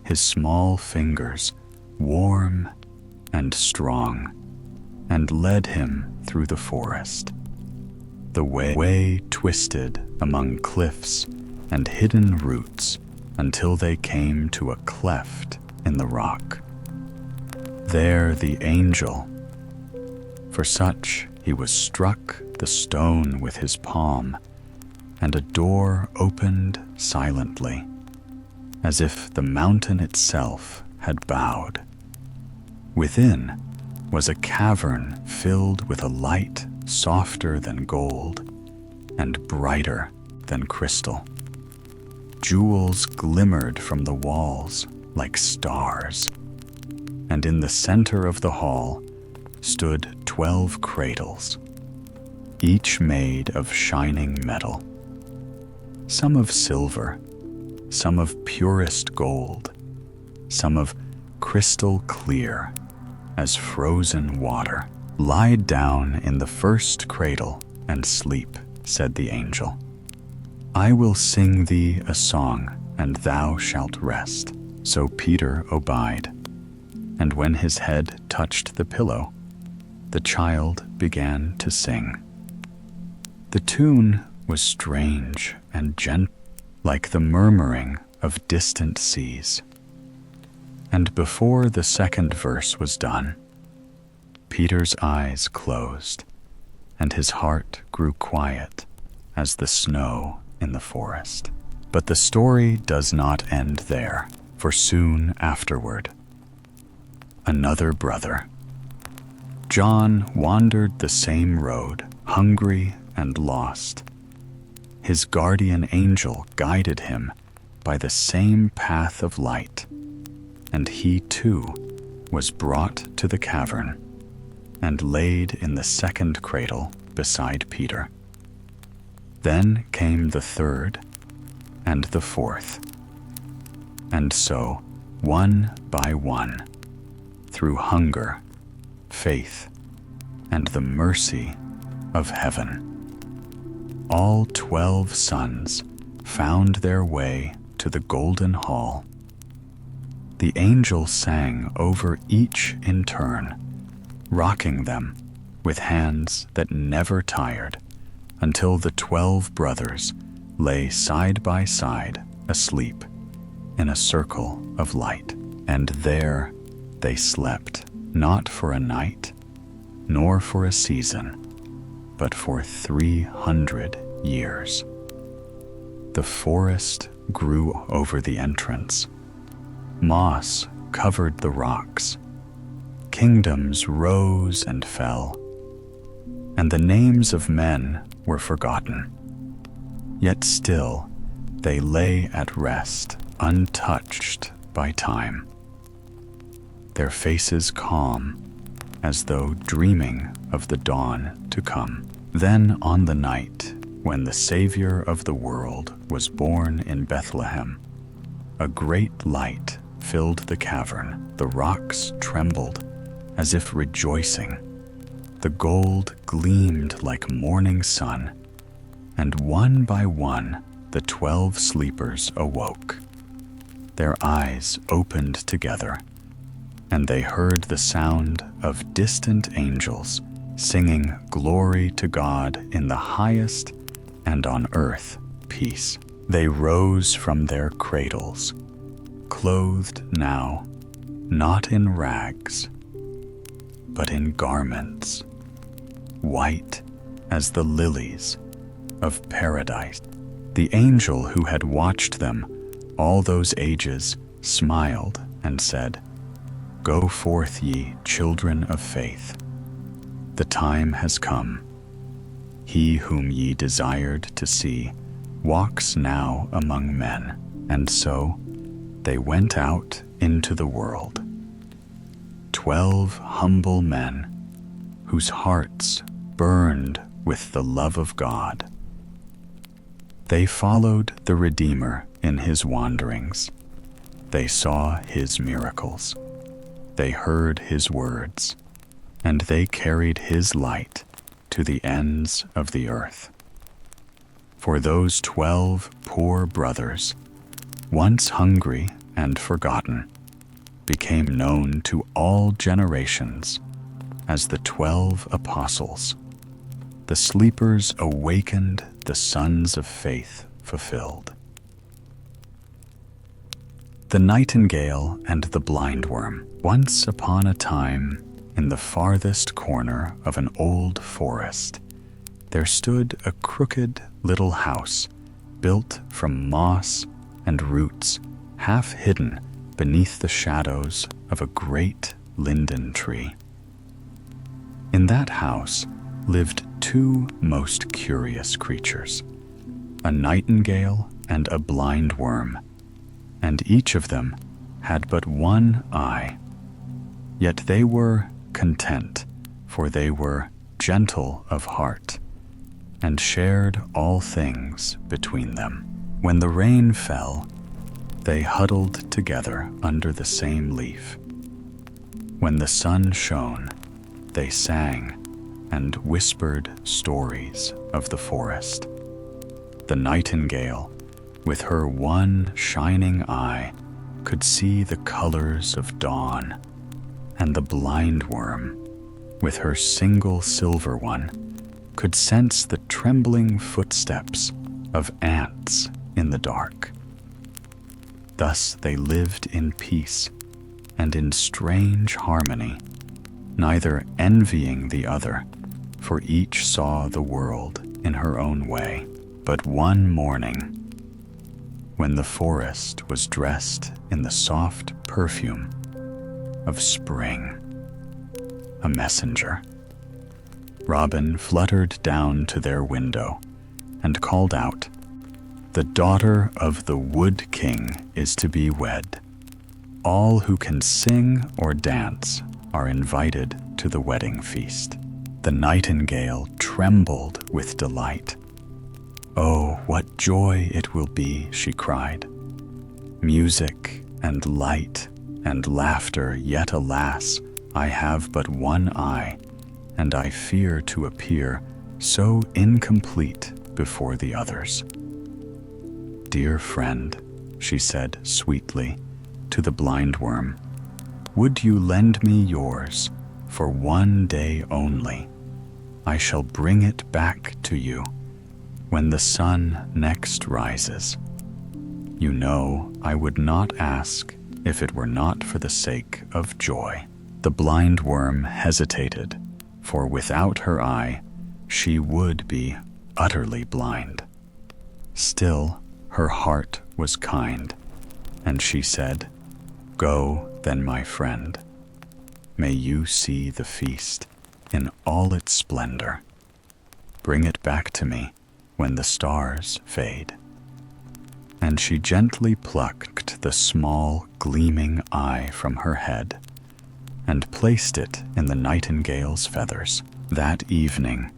his small fingers warm and strong, and led him through the forest. The way twisted among cliffs and hidden roots until they came to a cleft in the rock. There the angel, for such he was, struck the stone with his palm, and a door opened silently, as if the mountain itself had bowed. Within was a cavern filled with a light softer than gold and brighter than crystal. Jewels glimmered from the walls like stars, and in the center of the hall stood 12 cradles, each made of shining metal, some of silver, some of purest gold, some of crystal clear as frozen water. "Lie down in the first cradle and sleep," said the angel. "I will sing thee a song, and thou shalt rest." So Peter obeyed, and when his head touched the pillow, the child began to sing. The tune was strange and gentle, like the murmuring of distant seas. And before the second verse was done, Peter's eyes closed, and his heart grew quiet as the snow in the forest. But the story does not end there, for soon afterward, another brother, John, wandered the same road, hungry and lost. His guardian angel guided him by the same path of light, and he too was brought to the cavern and laid in the second cradle beside Peter. Then came the third and the fourth, and so, one by one, through hunger, faith, and the mercy of heaven, all 12 sons found their way to the golden hall. The angel sang over each in turn, rocking them with hands that never tired, until the 12 brothers lay side by side, asleep in a circle of light. And there they slept, not for a night, nor for a season, but for 300 years. The forest grew over the entrance. Moss covered the rocks. Kingdoms rose and fell, and the names of men were forgotten. Yet still they lay at rest, untouched by time, their faces calm, as though dreaming of the dawn to come. Then on the night when the Savior of the world was born in Bethlehem, a great light filled the cavern. The rocks trembled as if rejoicing. The gold gleamed like morning sun, and one by one the 12 sleepers awoke. Their eyes opened together, and they heard the sound of distant angels singing glory to God in the highest, and on earth peace. They rose from their cradles, clothed now not in rags, but in garments white as the lilies of paradise. The angel who had watched them all those ages smiled and said, "Go forth, ye children of faith. The time has come. He whom ye desired to see walks now among men." And so they went out into the world, 12 humble men whose hearts burned with the love of God. They followed the Redeemer in his wanderings. They saw his miracles. They heard his words, and they carried his light to the ends of the earth. For those 12 poor brothers, once hungry and forgotten, became known to all generations as the 12 apostles. The sleepers awakened, the sons of faith fulfilled. The Nightingale and the Blindworm. Once upon a time, in the farthest corner of an old forest, there stood a crooked little house built from moss and roots, half hidden beneath the shadows of a great linden tree. In that house lived 2 most curious creatures, a nightingale and a blindworm, and each of them had but one eye. Yet they were content, for they were gentle of heart, and shared all things between them. When the rain fell, they huddled together under the same leaf. When the sun shone, they sang and whispered stories of the forest. The nightingale, with her one shining eye, could see the colors of dawn, and the blindworm, with her single silver one, could sense the trembling footsteps of ants in the dark. Thus they lived in peace and in strange harmony, neither envying the other, for each saw the world in her own way. But one morning, when the forest was dressed in the soft perfume of spring, a messenger, Robin, fluttered down to their window and called out, "The daughter of the Wood King is to be wed. All who can sing or dance are invited to the wedding feast." The nightingale trembled with delight. "Oh, what joy it will be," she cried. "Music and light and laughter, yet alas, I have but one eye, and I fear to appear so incomplete before the others." "Dear friend," she said sweetly to the Blindworm, "would you lend me yours for one day only? I shall bring it back to you when the sun next rises. You know I would not ask if it were not for the sake of joy." The Blindworm hesitated, for without her eye she would be utterly blind. Still, her heart was kind, and she said, "Go then, my friend. May you see the feast in all its splendor. Bring it back to me when the stars fade." And she gently plucked the small, gleaming eye from her head and placed it in the nightingale's feathers. That evening,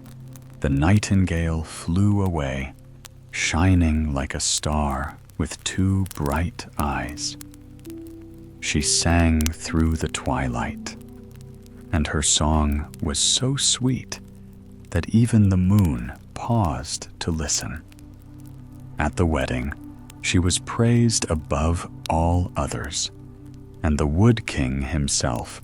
the nightingale flew away, shining like a star with two bright eyes. She sang through the twilight, and her song was so sweet that even the moon paused to listen. At the wedding, she was praised above all others, and the Wood King himself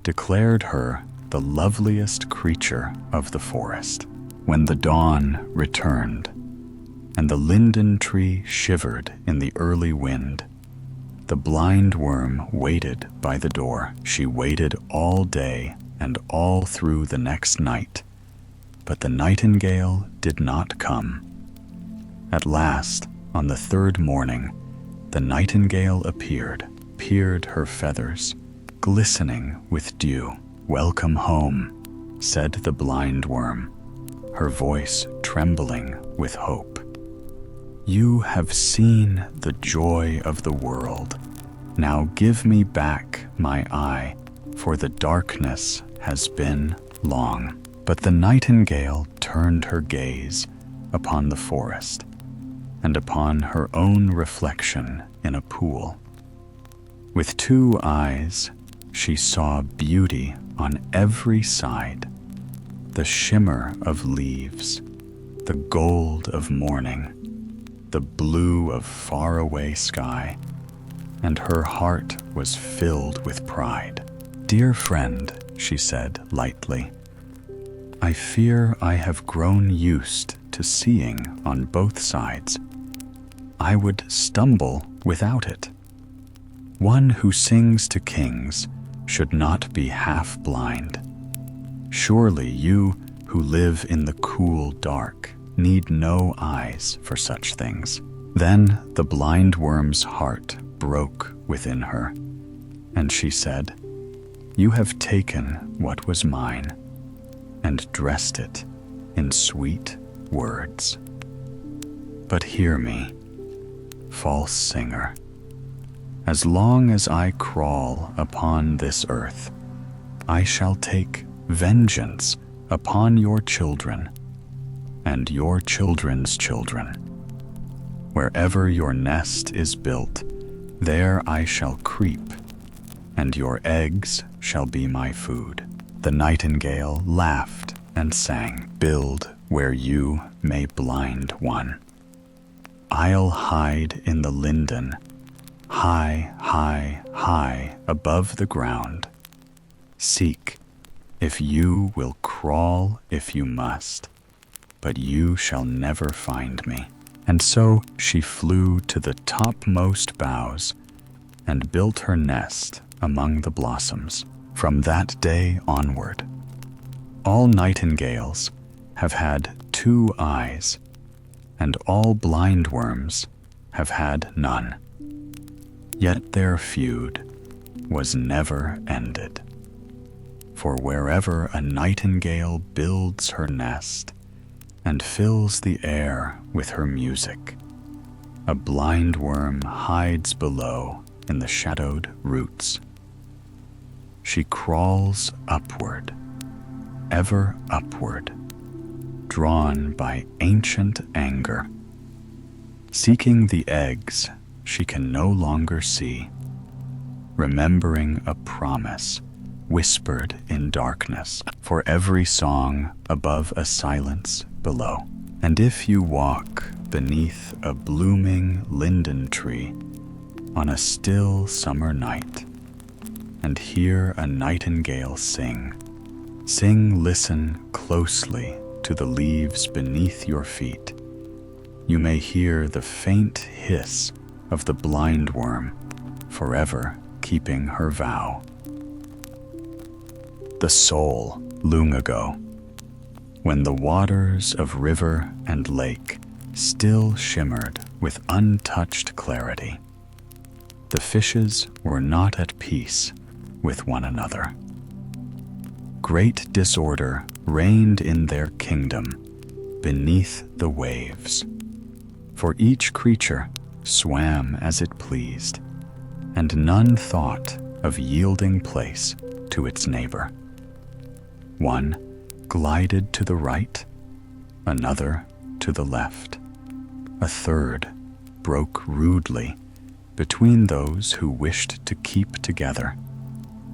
declared her the loveliest creature of the forest. When the dawn returned, and the linden tree shivered in the early wind, the Blindworm waited by the door. She waited all day and all through the next night, but the nightingale did not come. At last, on the third morning, the nightingale appeared, her feathers glistening with dew. "Welcome home," said the Blindworm, her voice trembling with hope. "You have seen the joy of the world. Now give me back my eye, for the darkness has been long." But the nightingale turned her gaze upon the forest and upon her own reflection in a pool. With two eyes, she saw beauty on every side, the shimmer of leaves, the gold of morning, the blue of faraway sky, and her heart was filled with pride. "Dear friend," she said lightly, "I fear I have grown used to seeing on both sides. I would stumble without it. One who sings to kings should not be half blind. Surely you who live in the cool dark need no eyes for such things." Then the Blindworm's heart broke within her, and she said, "You have taken what was mine and dressed it in sweet words. But hear me, false singer. As long as I crawl upon this earth, I shall take vengeance upon your children and your children's children. Wherever your nest is built, there I shall creep, and your eggs shall be my food." The nightingale laughed and sang, "Build where you may blind one. I'll hide in the linden, high, high, high above the ground. Seek, if you will, crawl if you must, but you shall never find me." And so she flew to the topmost boughs and built her nest among the blossoms. From that day onward, all nightingales have had 2 eyes, and all blindworms have had none. Yet their feud was never ended. For wherever a nightingale builds her nest and fills the air with her music, a blindworm hides below in the shadowed roots. She crawls upward, ever upward, drawn by ancient anger, seeking the eggs she can no longer see, remembering a promise whispered in darkness for every song above a silence below. And if you walk beneath a blooming linden tree on a still summer night and hear a nightingale sing, listen closely to the leaves beneath your feet. You may hear the faint hiss of the blindworm, forever keeping her vow. The soul, long ago, when the waters of river and lake still shimmered with untouched clarity, the fishes were not at peace with one another. Great disorder reigned in their kingdom beneath the waves, for each creature swam as it pleased, and none thought of yielding place to its neighbor. One glided to the right, another to the left. A third broke rudely between those who wished to keep together,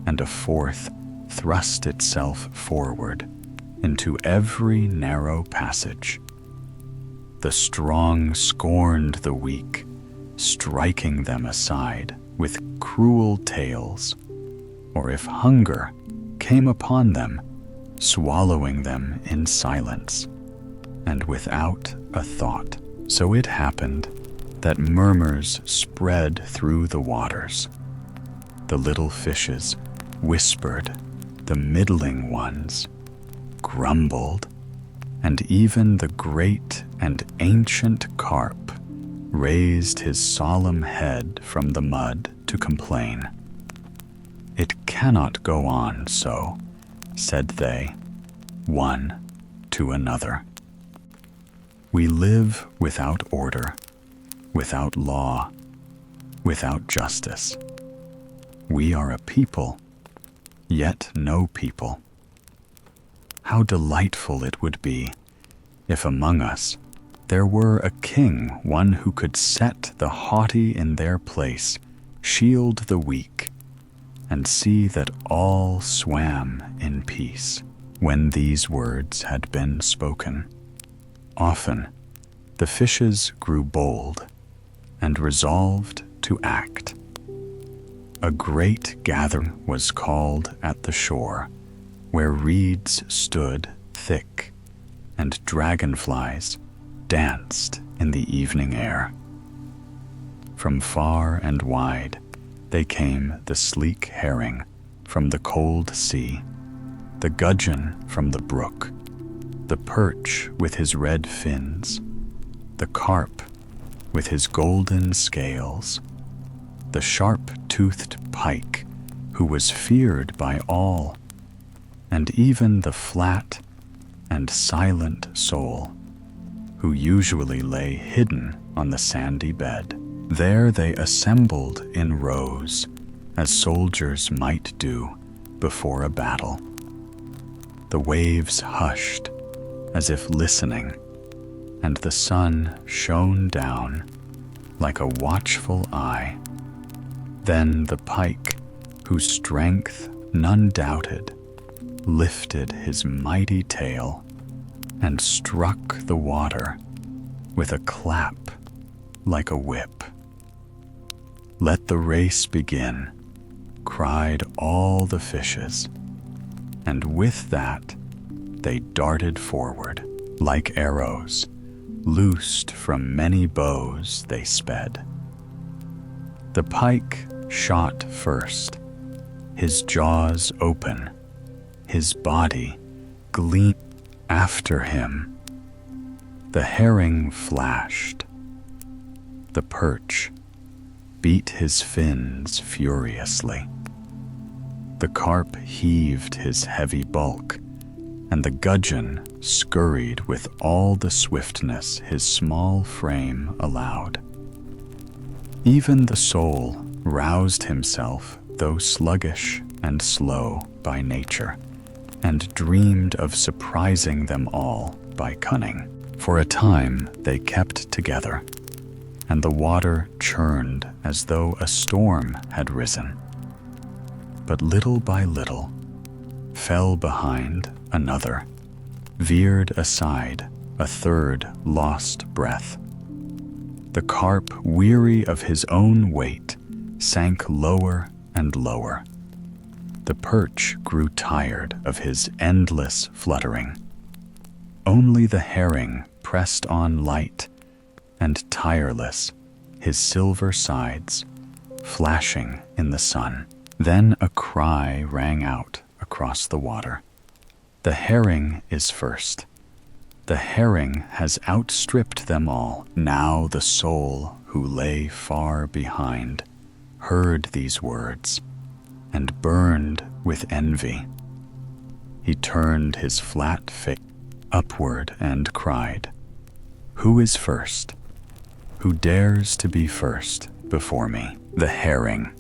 and a fourth thrust itself forward into every narrow passage. The strong scorned the weak, striking them aside with cruel tales, or if hunger came upon them, swallowing them in silence and without a thought. So it happened that murmurs spread through the waters. The little fishes whispered, the middling ones grumbled, and even the great and ancient carp raised his solemn head from the mud to complain. It cannot go on so, said they, one to another. We live without order, without law, without justice. We are a people, yet no people. How delightful it would be if among us there were a king, one who could set the haughty in their place, shield the weak, and see that all swam in peace. When these words had been spoken, often the fishes grew bold and resolved to act. A great gathering was called at the shore, where reeds stood thick and dragonflies danced in the evening air. From far and wide they came, the sleek herring from the cold sea, the gudgeon from the brook, the perch with his red fins, the carp with his golden scales, the sharp-toothed pike who was feared by all, and even the flat and silent sole who usually lay hidden on the sandy bed. There they assembled in rows, as soldiers might do before a battle. The waves hushed, as if listening, and the sun shone down like a watchful eye. Then the pike, whose strength none doubted, lifted his mighty tail and struck the water with a clap like a whip. Let the race begin, cried all the fishes, and with that they darted forward like arrows, loosed from many bows they sped. The pike shot first, his jaws open, his body gleamed. After him, the herring flashed. The perch beat his fins furiously. The carp heaved his heavy bulk, and the gudgeon scurried with all the swiftness his small frame allowed. Even the sole roused himself, though sluggish and slow by nature, and dreamed of surprising them all by cunning. For a time they kept together, and the water churned as though a storm had risen. But little by little, fell behind another, veered aside a third lost breath. The carp, weary of his own weight, sank lower and lower. The perch grew tired of his endless fluttering. Only the herring pressed on light and tireless, his silver sides flashing in the sun. Then a cry rang out across the water. The herring is first. The herring has outstripped them all. Now the soul who lay far behind heard these words and burned with envy. He turned his flat face upward and cried, "Who is first? Who dares to be first before me?" The herring.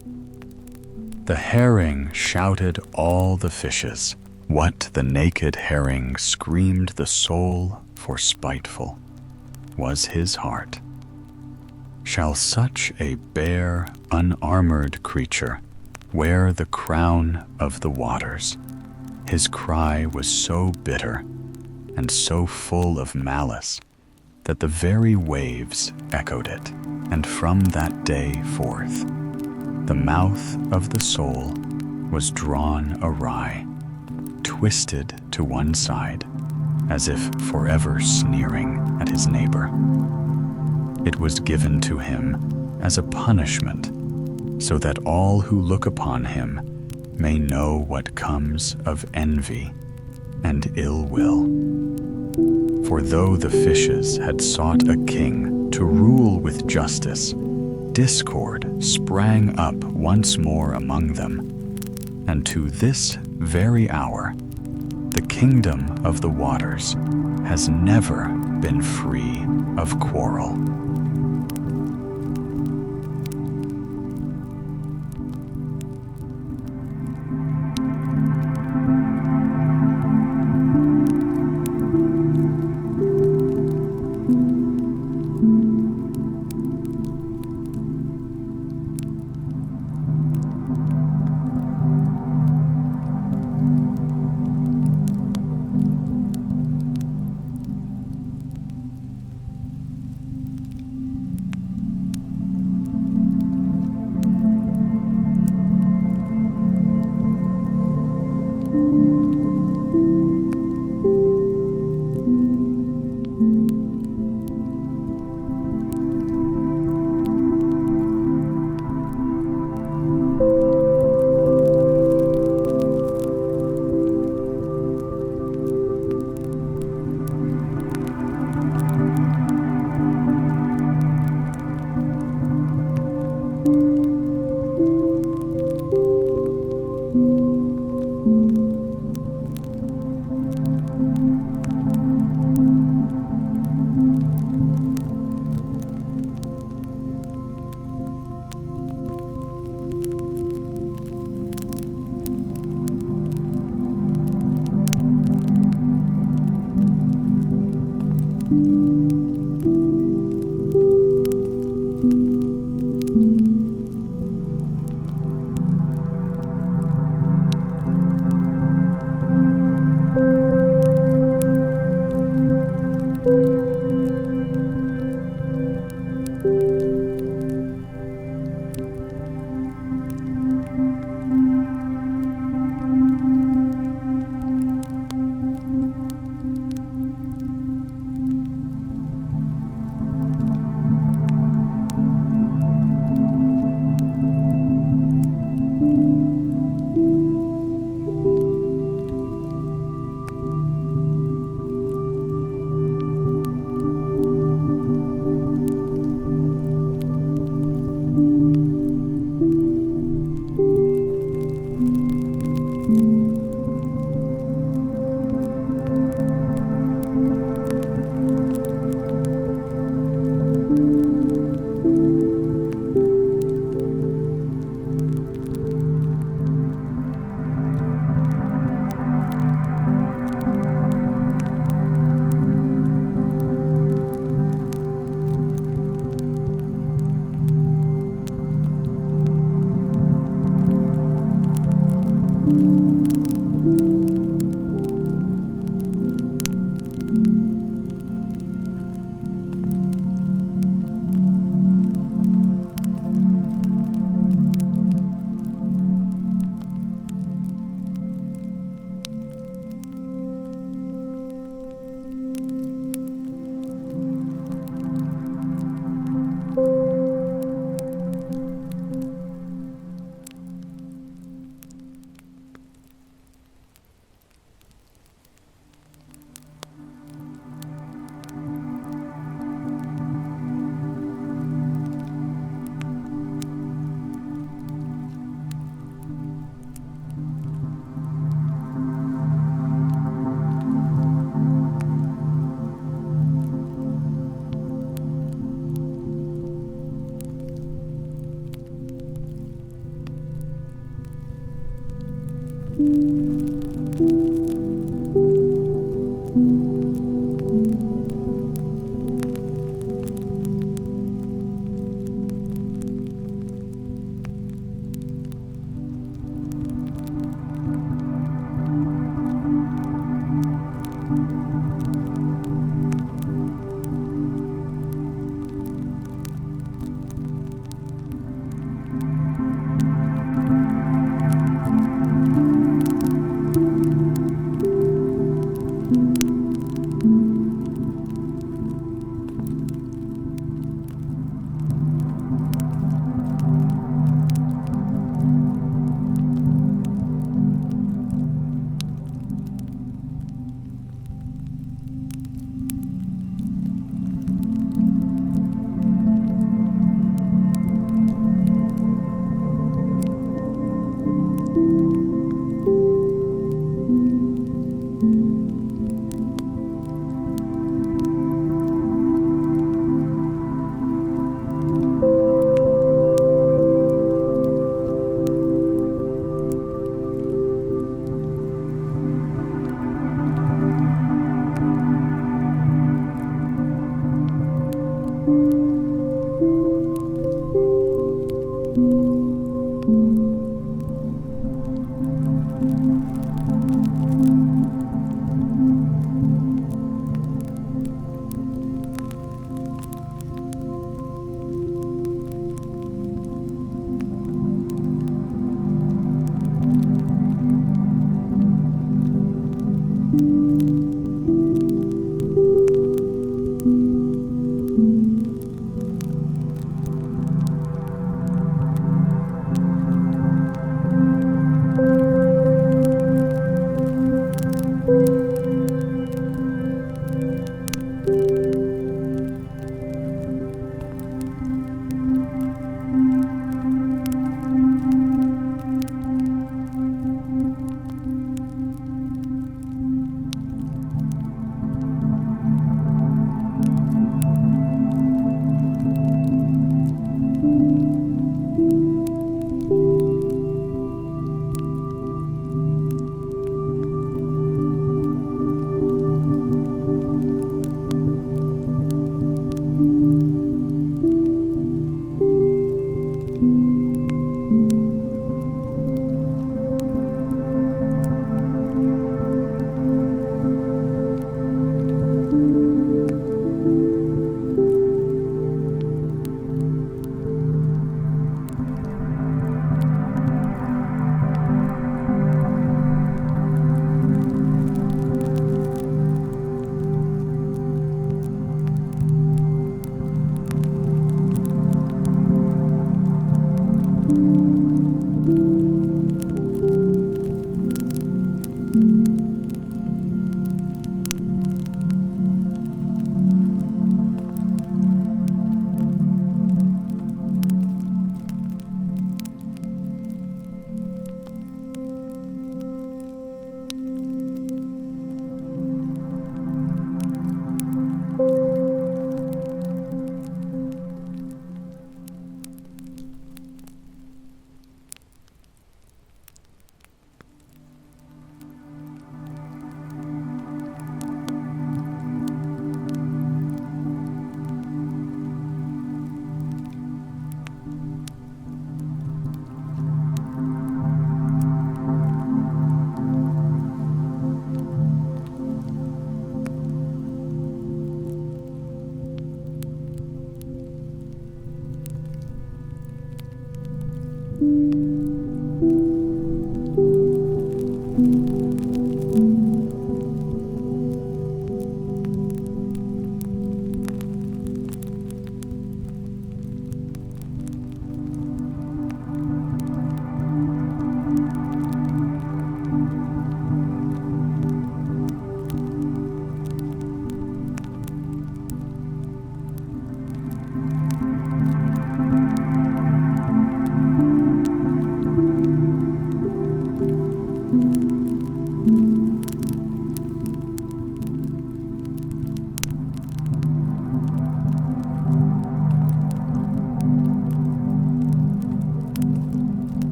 The herring shouted all the fishes. What the naked herring screamed the soul, for spiteful was his heart. Shall such a bare, unarmored creature wear the crown of the waters? His cry was so bitter and so full of malice that the very waves echoed it. And from that day forth, the mouth of the soul was drawn awry, twisted to one side, as if forever sneering at his neighbor. It was given to him as a punishment, so that all who look upon him may know what comes of envy and ill will. For though the fishes had sought a king to rule with justice, discord sprang up once more among them, and to this very hour, the kingdom of the waters has never been free of quarrel.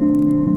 you.